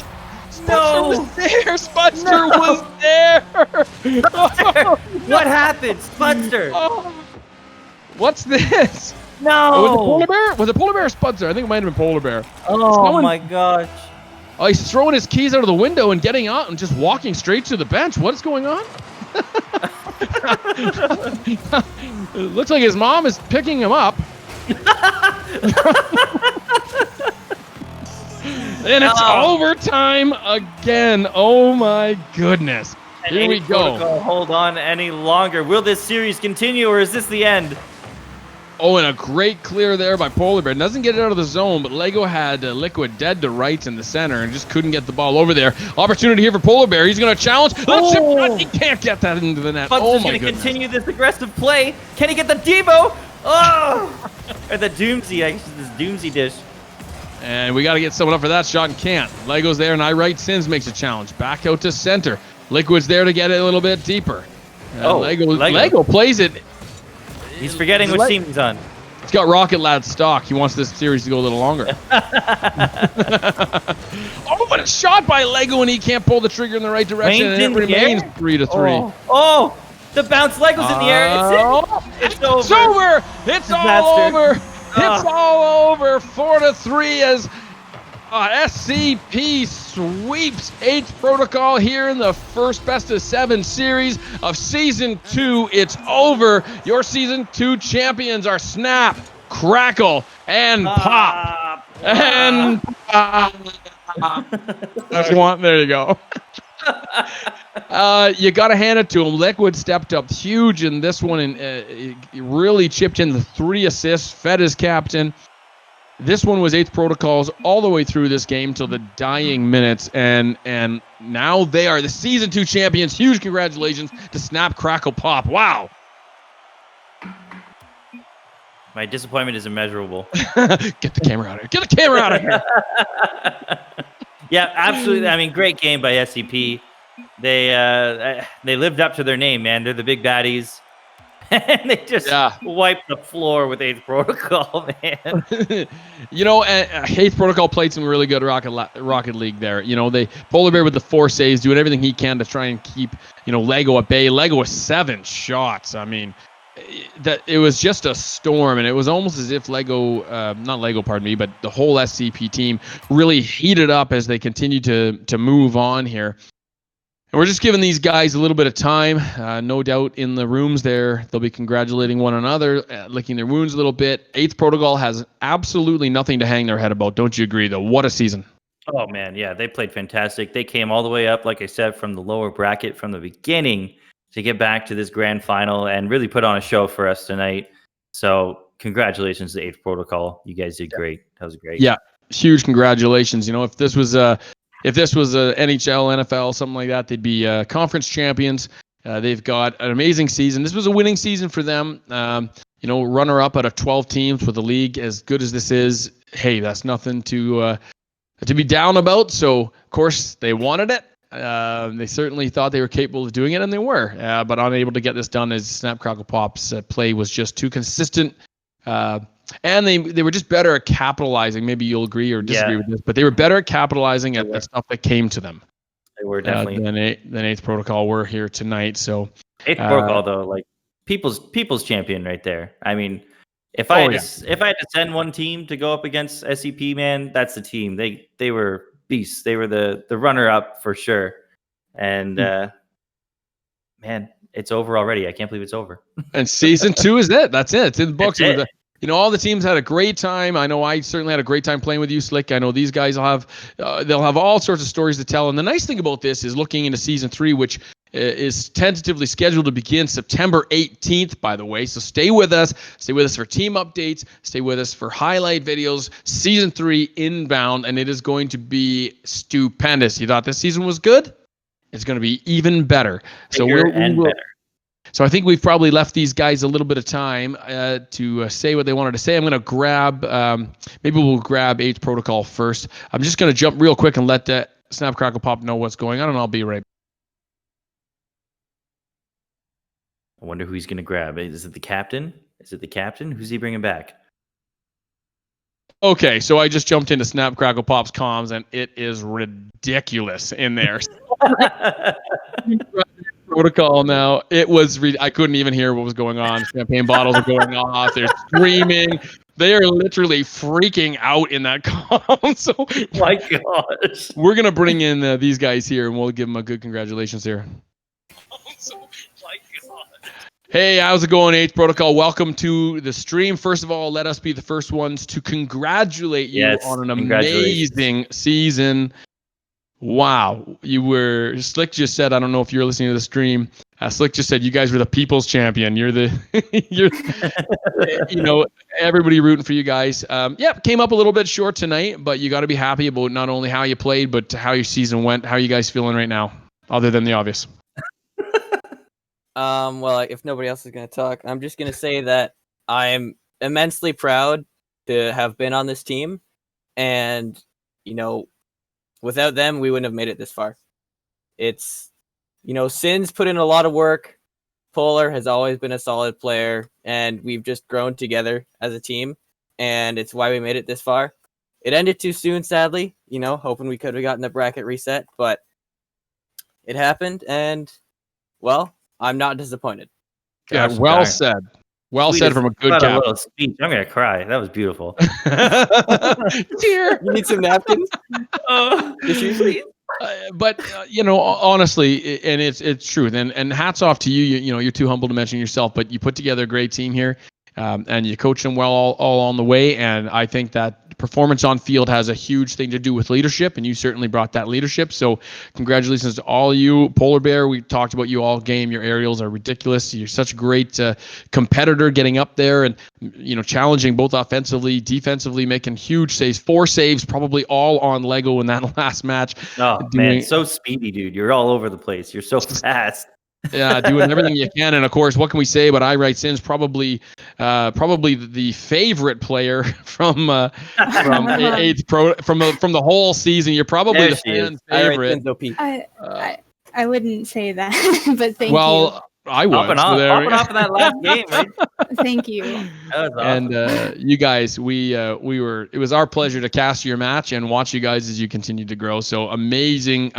Spudster was there. Spudster was there. What happened? Spudster. What's this? No. Was it Polar Bear? Was it Polar Bear or Spudster? I think it might have been Polar Bear. Oh, my gosh. Oh, he's throwing his keys out of the window and getting out and just walking straight to the bench. What is going on? It looks like his mom is picking him up. And it's overtime again. Oh my goodness. And here we go. Hold on any longer. Will this series continue, or is this the end? Oh, and a great clear there by Polar Bear. Doesn't get it out of the zone, but Lego had Liquid dead to rights in the center and just couldn't get the ball over there. Opportunity here for Polar Bear. He's going to challenge. He can't get that into the net. Spudster's going to continue this aggressive play. Can he get the Devo? Oh! Or the Doomsy. I guess this Doomsy dish. And we got to get someone up for that shot and can't. Lego's there, and Sins makes a challenge. Back out to center. Liquid's there to get it a little bit deeper. Lego plays it. He's forgetting which team he's on. He's got Rocket Lad stock. He wants this series to go a little longer. Oh, but a shot by Lego, and he can't pull the trigger in the right direction. And it remains 3-3. Oh, the bounce Lego's in the air. It's over. It's over. It's all over. It's all over. 4-3 as SCP sweeps H Protocol here in the first best-of-7 series of Season 2. It's over. Your Season 2 champions are Snap, Crackle, and Pop. And Pop. There you go. You got to hand it to him. Liquid stepped up huge in this one and really chipped in the 3 assists, fed his captain. This one was 8th Protocols all the way through this game till the dying minutes, and now they are the Season 2 champions. Huge congratulations to Snap, Crackle, Pop. Wow. My disappointment is immeasurable. Get the camera out of here. Get the camera out of here. Yeah, absolutely. I mean, great game by SCP. They lived up to their name, man. They're the big baddies. And they just wiped the floor with 8th Protocol, man. You know, 8th Protocol played some really good Rocket League there. You know, Polar Bear with the 4 saves, doing everything he can to try and keep, Lego at bay. Lego with 7 shots. I mean, that it was just a storm, and it was almost as if but the whole SCP team really heated up as they continued to move on here. And we're just giving these guys a little bit of time. No doubt in the rooms there, they'll be congratulating one another, licking their wounds a little bit. 8th Protocol has absolutely nothing to hang their head about. Don't you agree, though? What a season. Oh, man. Yeah, they played fantastic. They came all the way up, like I said, from the lower bracket from the beginning to get back to this grand final and really put on a show for us tonight. So congratulations to 8th Protocol. You guys did great. That was great. Yeah, huge congratulations. You know, if this was a NHL, NFL, something like that, they'd be conference champions. They've got an amazing season. This was a winning season for them. You know, runner-up out of 12 teams with a league as good as this is. Hey, that's nothing to be down about. So, of course, they wanted it. They certainly thought they were capable of doing it, and they were, but unable to get this done as Snap Crackle Pop's play was just too consistent. And they were just better at capitalizing. Maybe you'll agree or disagree with this, but they were better at capitalizing at the stuff that came to them. They were definitely than 8th Protocol were here tonight. So 8th Protocol, though, like people's champion right there. I mean, if I had to send one team to go up against SCP, man, that's the team. They were beasts. They were the runner up for sure. And man, it's over already. I can't believe it's over. And season 2 is it. That's it. It's in the books. You know, all the teams had a great time. I know I certainly had a great time playing with you, Slick. I know these guys will have they'll have all sorts of stories to tell. And the nice thing about this is looking into season 3, which is tentatively scheduled to begin September 18th, by the way. So stay with us. Stay with us for team updates. Stay with us for highlight videos. Season 3 inbound, and it is going to be stupendous. You thought this season was good? It's going to be even better. So better. So I think we've probably left these guys a little bit of time to say what they wanted to say. I'm going to grab, maybe we'll grab 8th Protocol first. I'm just going to jump real quick and let Snap Crackle Pop know what's going on, and I'll be right back. I wonder who he's going to grab. Is it the captain? Who's he bringing back? Okay, so I just jumped into Snap Crackle Pop's comms, and it is ridiculous in there. Protocol now. It was I couldn't even hear what was going on. Champagne bottles are going off. They're screaming. They are literally freaking out in that comm. So, my gosh, we're gonna bring in these guys here, and we'll give them a good congratulations here. Hey, how's it going, 8th Protocol? Welcome to the stream. First of all, let us be the first ones to congratulate you on an amazing season. Wow, Slick just said, I don't know if you're listening to the stream. Slick just said, you guys were the people's champion. You're everybody rooting for you guys. Came up a little bit short tonight, but you got to be happy about not only how you played, but how your season went. How are you guys feeling right now, other than the obvious? Well, if nobody else is going to talk, I'm just going to say that I'm immensely proud to have been on this team. And, you know, without them, we wouldn't have made it this far. It's, you know, Sin's put in a lot of work. Polar has always been a solid player, and we've just grown together as a team, and it's why we made it this far. It ended too soon, sadly, you know, hoping we could have gotten the bracket reset, but it happened, and, well, I'm not disappointed. Yeah, well said. Well said from a good captain. A little speech. I'm going to cry. That was beautiful. Dear. You need some napkins? Please. But you know, honestly, and it's truth. And hats off to you. You know, you're too humble to mention yourself, but you put together a great team here, and you coach them well all on the way. And I think that performance on field has a huge thing to do with leadership, and you certainly brought that leadership. So congratulations to all of you. Polar Bear, we talked about you all game. Your aerials are ridiculous. You're such a great competitor, getting up there and, you know, challenging both offensively, defensively, making huge saves. 4 saves, probably all on Lego in that last match. Oh, man, so speedy, dude. You're all over the place. You're so fast. Yeah, doing everything you can, and of course, what can we say? But I Write Sins probably the favorite player from 8th Pro from the whole season. You're probably the fan favorite. I wouldn't say that, but thank you. I was hopping off of that last game, right? Thank you. That was awesome. And you guys, we were. It was our pleasure to cast your match and watch you guys as you continue to grow. So amazing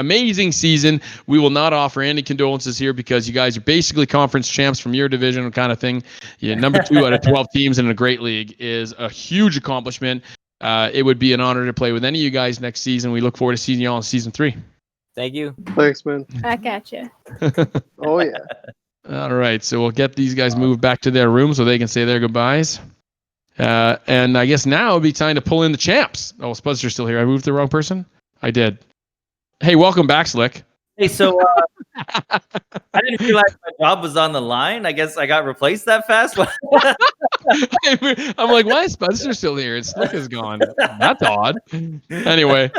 season. We will not offer any condolences here because you guys are basically conference champs from your division, kind of thing. Yeah, number 2 out of 12 teams in a great league is a huge accomplishment. It would be an honor to play with any of you guys next season. We look forward to seeing you all in season 3. Thank you. Thanks, man. Back at you. Oh yeah. All right, so we'll get these guys moved back to their room so they can say their goodbyes. And I guess now it'd be time to pull in the champs. Oh, Spuzzer's still here. I moved the wrong person? I did. Hey, welcome back, Slick. Hey, so I didn't realize my job was on the line. I guess I got replaced that fast. I'm like, why is Spencer still here? And Slick is gone. That's odd. Anyway,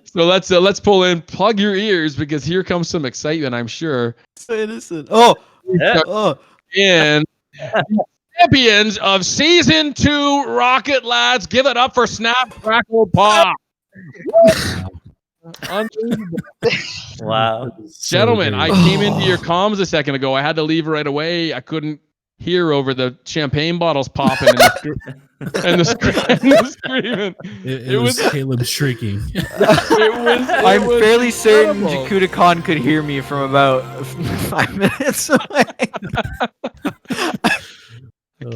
so let's pull in. Plug your ears because here comes some excitement, I'm sure. So innocent. Oh, Yeah. oh. And champions of season 2 Rocket Lads, give it up for Snap Crackle Pop. Unbelievable. Wow. Gentlemen, I came into your comms a second ago. I had to leave right away. I couldn't hear over the champagne bottles popping and the screaming. It was Caleb shrieking. I'm fairly certain Jakuta Khan could hear me from about 5 minutes away.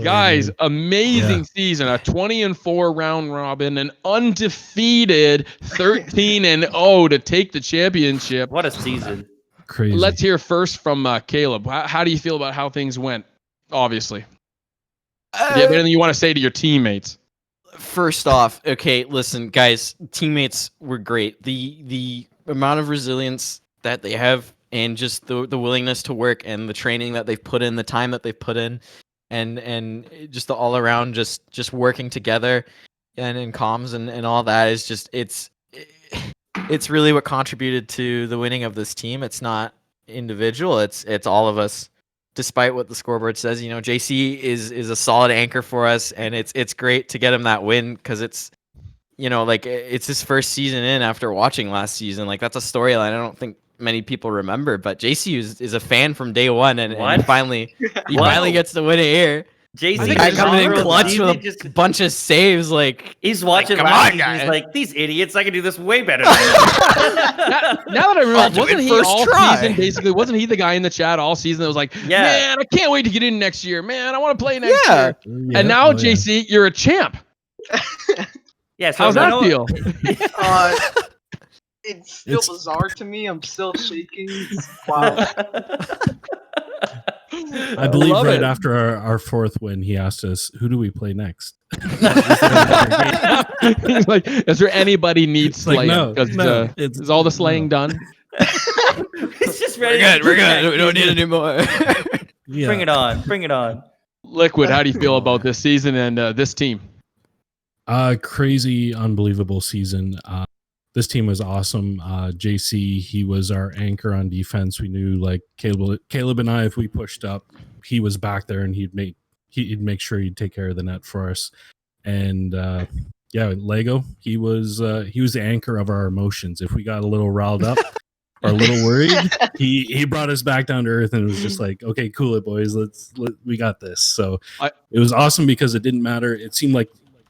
Guys, amazing season. A 20-4 round robin, an undefeated 13-0 to take the championship. What a season. Crazy. Let's hear first from Caleb. How do you feel about how things went? Obviously. Do you have anything you want to say to your teammates? First off, okay, listen, guys, teammates were great. The amount of resilience that they have and just the willingness to work and the training that they've put in, the time that they've put in, and just the all around just working together and in comms and all that is just it's really what contributed to the winning of this team. It's not individual, it's all of us. Despite what the scoreboard says, you know, JC is a solid anchor for us, and it's great to get him that win because it's, you know, like it's his first season in after watching last season. Like that's a storyline I don't think many people remember, but JC is a fan from day one, and he finally gets to win it here. JC coming in clutch with a bunch of saves. Like he's watching come last on, season, guys. he's like, these idiots, I can do this way better. Now that I realize, wasn't he all season basically? Wasn't he the guy in the chat all season that was like, man, I can't wait to get in next year. Man, I want to play next year. And now, JC, you're a champ. Yeah, so how's that feel? It's still bizarre to me. I'm still shaking. Wow. I believe after our fourth win, he asked us, "Who do we play next?" He's like, "Is there anybody needs slaying? No, is all the slaying done?" It's just ready. We're good. We don't need any more. Bring it on. Bring it on. Liquid, how do you feel about this season and this team? Crazy, unbelievable season. This team was awesome. JC, he was our anchor on defense. We knew, like, Caleb and I, if we pushed up, he was back there and he'd make sure he'd take care of the net for us. And Lego, he was the anchor of our emotions. If we got a little riled up or a little worried, he brought us back down to earth and it was just like, okay, cool it, boys. We got this. So it was awesome because it didn't matter. It seemed like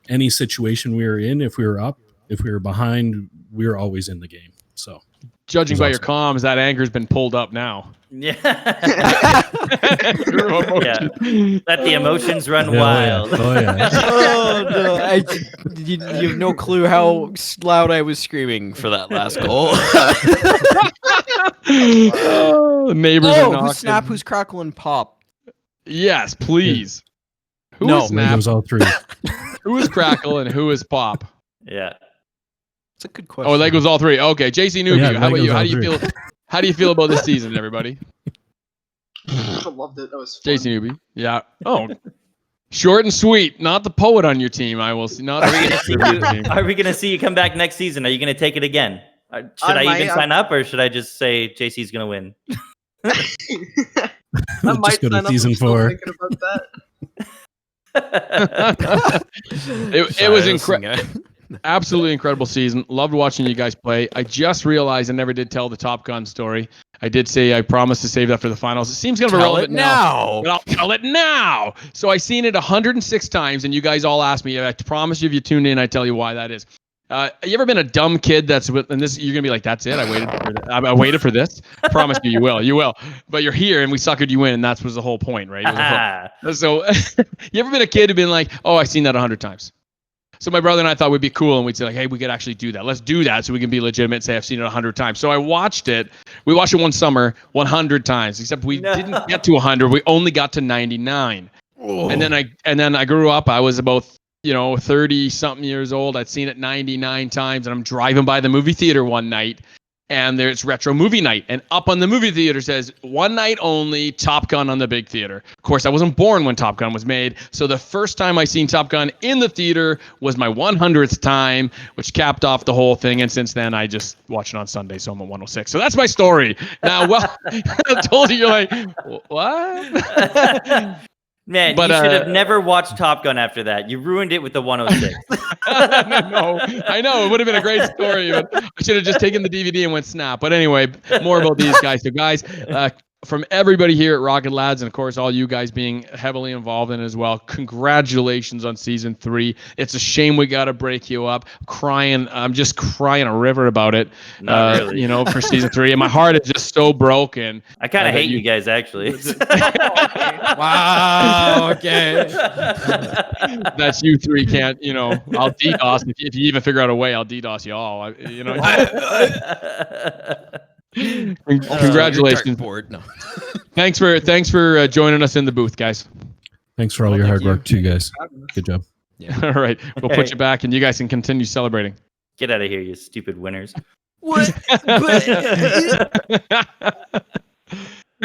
any situation we were in, if we were up, if we were behind, we were always in the game. So, judging by your comms, that anchor's been pulled up now. Yeah. Let the emotions run wild. Oh yeah. Oh no! You have no clue how loud I was screaming for that last goal. Neighbors are knocking. Who's Snap? Who's Crackle and Pop? Yes, please. Yeah. Who is Snap? All three. Who is Crackle and who is Pop? Yeah. It's a good question. Oh, Lego's all three. Okay, JC Newby, Yeah, how about you? Lego's all three. How do you feel about this season, everybody? I loved it. That was fun. JC Newby. Yeah. Oh. Short and sweet. Not the poet on your team. I will see. Not Are we gonna see you come back next season? Are you gonna take it again? Should I even sign up, or should I just say JC's gonna win? I might Just go to sign up. season I'm still 4. thinking about that. It was incredible. Absolutely incredible season. Loved watching you guys play. I just realized I never did tell the Top Gun story. I did say I promised to save that for the finals. It seems kind of irrelevant now. But I'll tell it now. So I've seen it 106 times, and you guys all asked me. I promise you, if you tune in, I tell you why that is. You ever been a dumb kid that's with, and this you're gonna be like, that's it. I waited for this. I promise you, you will. But you're here, and we suckered you in, and that was the whole point, right? So you ever been a kid who've been like, oh, I've seen that 100 times. So my brother and I thought we'd be cool, and we'd say like, hey, we could actually do that. Let's do that so we can be legitimate and say I've seen it 100 times. So I watched it. We watched it one summer 100 times, except we didn't get to 100. We only got to 99. And then I grew up. I was about 30 something years old. I'd seen it 99 times, and I'm driving by the movie theater one night, and there's retro movie night, and up on the movie theater says one night only, Top Gun on the big theater. Of course, I wasn't born when Top Gun was made, so the first time I seen Top Gun in the theater was my 100th time, which capped off the whole thing. And since then, I just watch it on Sunday, so I'm at 106. So that's my story. Now, well, I told you, you're like, what? Man, you should have never watched Top Gun after that. You ruined it with the 106. No, I know. It would have been a great story, but I should have just taken the DVD and went snap. But anyway, more about these guys. So guys, from everybody here at Rocket Lads, and of course all you guys being heavily involved in it as well, congratulations on season 3. It's a shame we got to break you up. I'm just crying a river about it. Not really. For season 3, and my heart is just so broken. I kind of hate you guys, actually. Wow. Okay. That's you 3 can't. I'll DDoS if you even figure out a way. I'll DDoS you all. Congratulations. No. Thanks for joining us in the booth, guys. Thanks for all your hard work too, guys. Good job. Yeah. All right. We'll put you back, and you guys can continue celebrating. Get out of here, you stupid winners. What?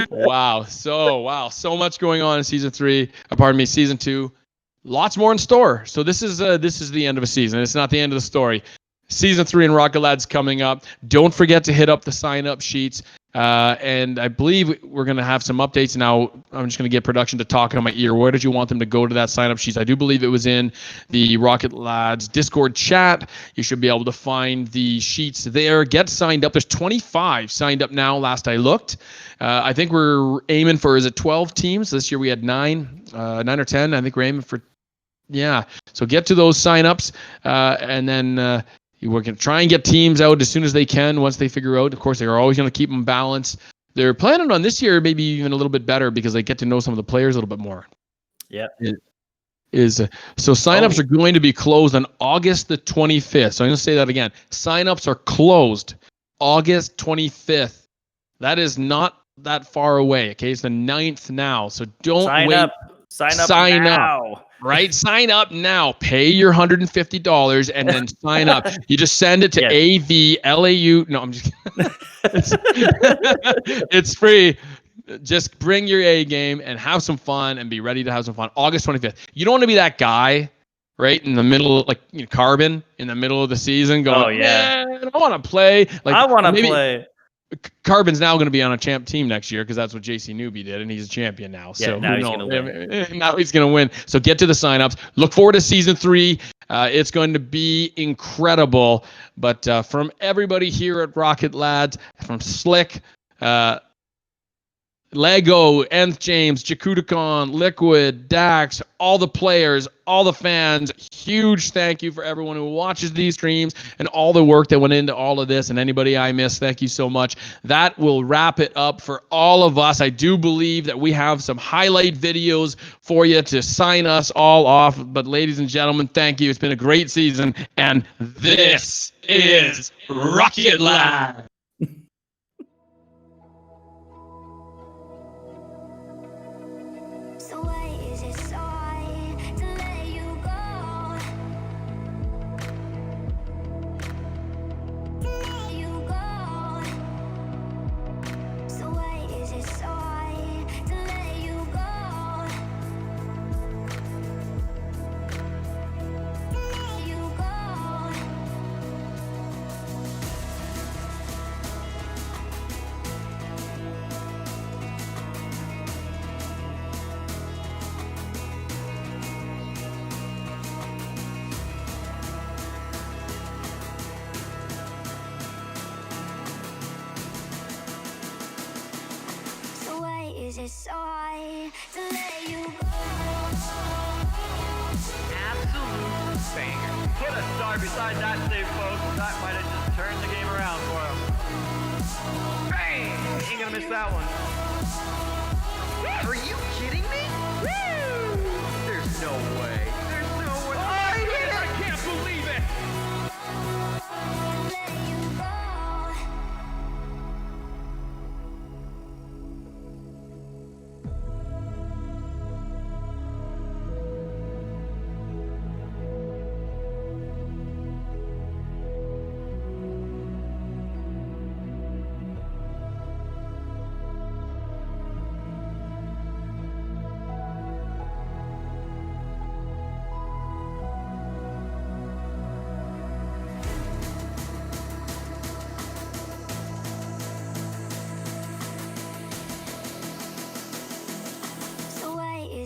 Wow. So much going on in season 3. Season 2. Lots more in store. So this is the end of a season. It's not the end of the story. Season 3 in Rocket Lads coming up. Don't forget to hit up the sign-up sheets. And I believe we're going to have some updates now. I'm just going to get production to talk on my ear. Where did you want them to go to that sign-up sheets? I do believe it was in the Rocket Lads Discord chat. You should be able to find the sheets there. Get signed up. There's 25 signed up now, last I looked. I think we're aiming for, is it 12 teams? This year we had 9 or 10. I think we're aiming for, yeah. So get to those sign-ups, and then we're going to try and get teams out as soon as they can once they figure out. Of course, they're always going to keep them balanced. They're planning on this year maybe even a little bit better because they get to know some of the players a little bit more. Yeah. So signups are going to be closed on August the 25th. So I'm going to say that again. Signups are closed August 25th. That is not that far away. Okay, it's the 9th now. So don't wait. Sign up. Right? Sign up now. Pay your $150 and then sign up. You just send it to AVLAU. No, I'm just kidding. It's free. Just bring your A game and have some fun and be ready to have some fun. August 25th. You don't want to be that guy, right? In the middle, like Carbon, in the middle of the season going, oh, yeah. Man, I want to play. Like, I want to play. Carbon's now going to be on a champ team next year because that's what JC Newby did, and he's a champion now. So now he's going to win. Now he's going to win. So get to the signups. Look forward to season 3. It's going to be incredible. But from everybody here at Rocket Lads, from Slick, Lego, Nth James, Jakudakon, Liquid, Dax, all the players, all the fans, huge thank you for everyone who watches these streams and all the work that went into all of this, and anybody I missed, thank you so much. That will wrap it up for all of us. I do believe that we have some highlight videos for you to sign us all off, but ladies and gentlemen, thank you. It's been a great season, and this is Rocket Lad. Absolute banger. Put a star beside that save, folks. That might have just turned the game around for him. Bang! Ain't gonna miss that one. Are you kidding me? Woo! There's no way. There's no way. Oh, he hit it! I can't believe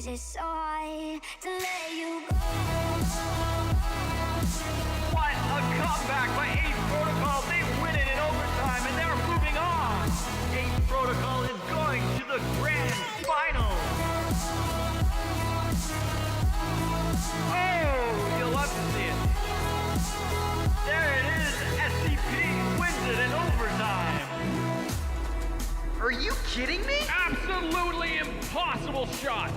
is it so hard to let you go? What a comeback by Ace Protocol. They win it in overtime and they're moving on. Ace Protocol is going to the grand final. Oh, you'll love to see it. There it is. SCP wins it in overtime. Are you kidding me? Absolutely impossible shot.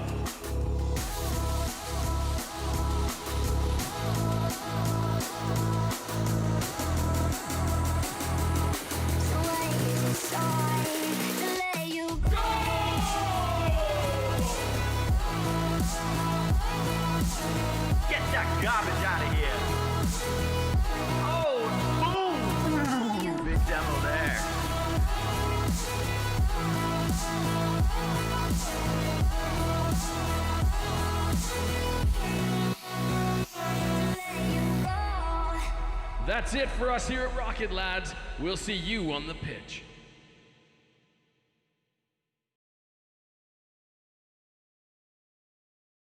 So why is it so hard to let you go? Get that garbage out of here. Oh, boom. Big demo there. That's it for us here at Rocket Lads. We'll see you on the pitch.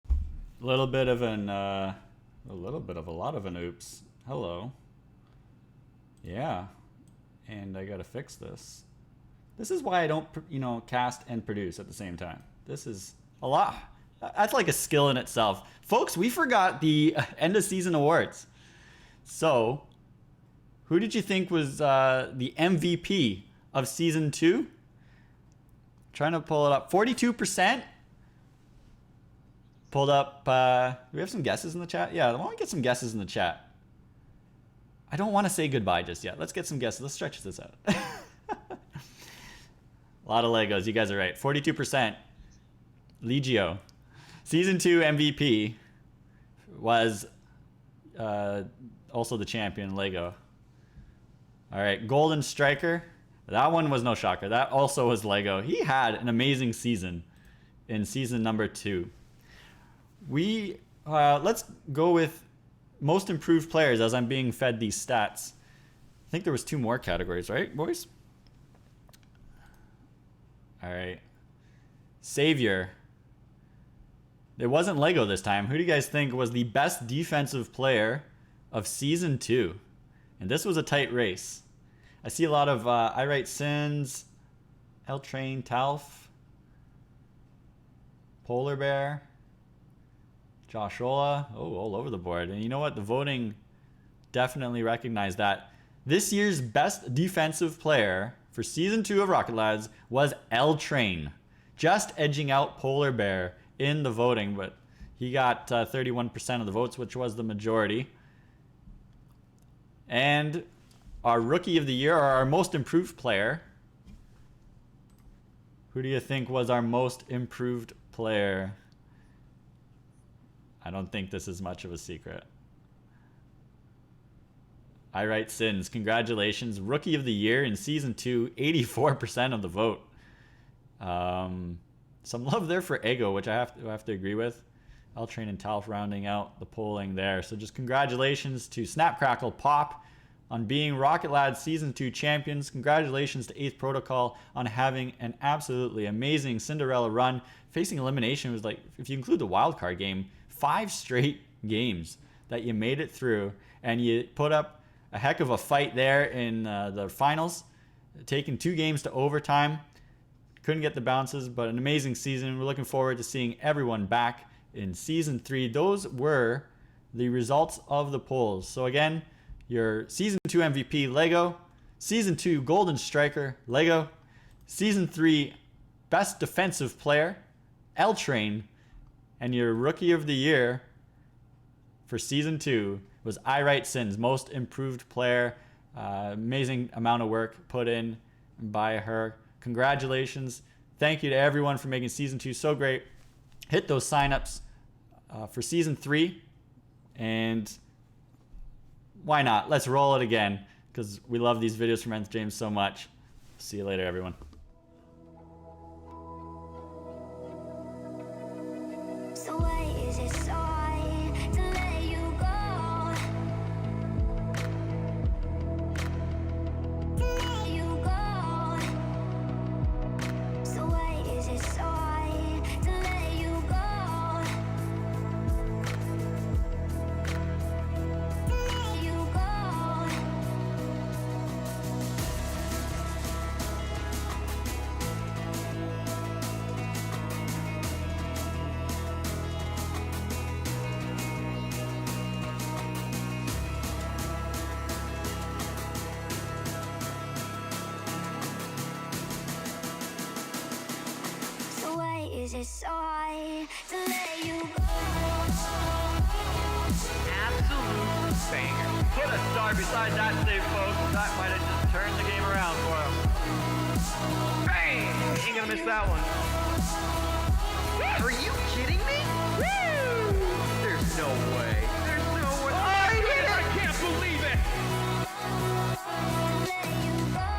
A little bit of a lot of an oops. Hello. Yeah. And I gotta fix this. This is why I don't, cast and produce at the same time. This is a lot. That's like a skill in itself. Folks, we forgot the end of season awards. So, who did you think was the MVP of season 2? Trying to pull it up. 42%. Pulled up. Do we have some guesses in the chat? Yeah, why don't we get some guesses in the chat? I don't want to say goodbye just yet. Let's get some guesses. Let's stretch this out. A lot of Legos. You guys are right. 42%. Legio. Season 2 MVP was also the champion, Lego. All right, Golden Striker. That one was no shocker. That also was Lego. He had an amazing season in season number 2. Let's go with most improved players as I'm being fed these stats. I think there was 2 more categories, right, boys? All right. Savior. It wasn't Lego this time. Who do you guys think was the best defensive player of season 2? And this was a tight race. I see a lot of I Write Sins, L Train, Talf, Polar Bear, Joshola. Oh, all over the board. And you know what? The voting definitely recognized that. This year's best defensive player for season 2 of Rocket Lads was L Train, just edging out Polar Bear in the voting, but he got 31% of the votes, which was the majority. And our Rookie of the Year, or our most improved player, who do you think was our most improved player? I don't think this is much of a secret. I Write Sins. Congratulations. Rookie of the Year in Season 2, 84% of the vote. Some love there for Ego, which I have to agree with. L Train and Talf rounding out the polling there. So just congratulations to Snap, Crackle, Pop on being Rocket Lads Season 2 champions. Congratulations to 8th Protocol on having an absolutely amazing Cinderella run. Facing elimination was like, if you include the wildcard game, 5 straight games that you made it through. And you put up a heck of a fight there in the finals, taking 2 games to overtime. Couldn't get the bounces, but an amazing season. We're looking forward to seeing everyone back in Season 3. Those were the results of the polls. So again, your Season 2 MVP, Lego. Season 2 Golden Striker, Lego. Season 3 Best Defensive Player, L Train. And your Rookie of the Year for Season 2 was I Write Sins, Most Improved Player. Amazing amount of work put in by her. Congratulations. Thank you to everyone for making Season 2 so great. Hit those signups for Season 3. And why not? Let's roll it again, because we love these videos from Nth James so much. See you later, everyone. So why is it so hard to let you go? To let you go. So why is it so hard to let you go? so high to let you go? Absolute banger. Put a star beside that save, folks. That might have just turned the game around for him. Bang! Ain't gonna miss that one. Are you kidding me? Woo! There's no way. There's no way. Oh, I hit it! I can't believe it! Let you go.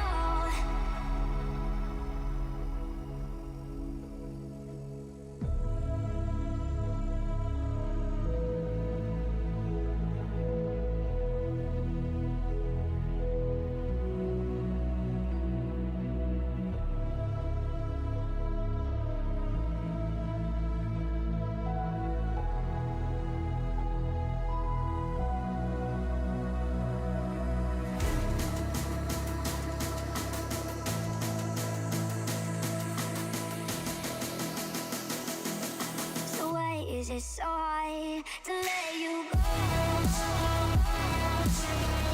So why is it so high to let you go?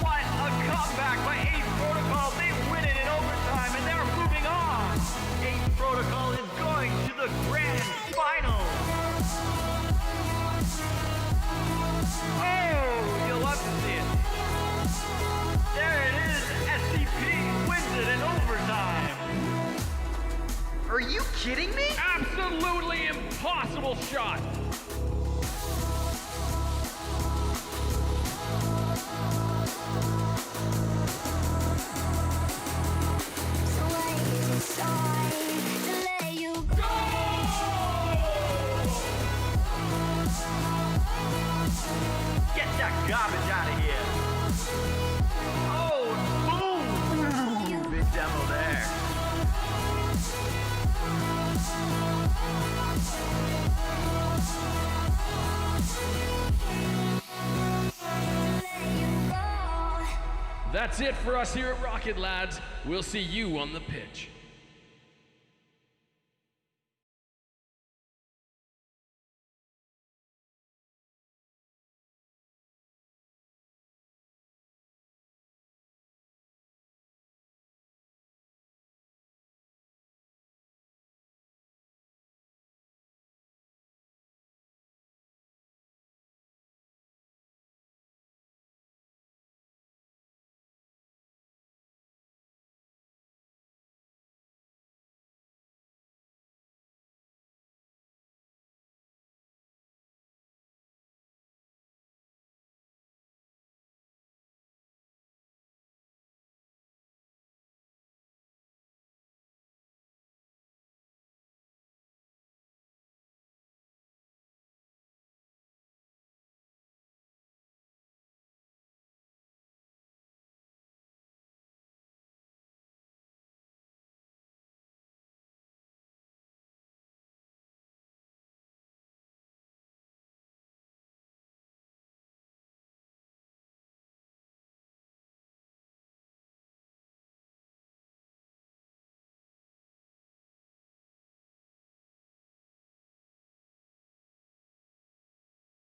What a comeback by 8 Protocol. They win it in overtime and they're moving on. 8 Protocol is going to the grand final. Oh, you'll love to see it. There it is. SCP wins it in overtime. Are you kidding me? Absolutely impossible shot. So why is it so high to let you go? Get that garbage out of here. Oh, boom. Big demo there. That's it for us here at Rocket Lads. We'll see you on the pitch.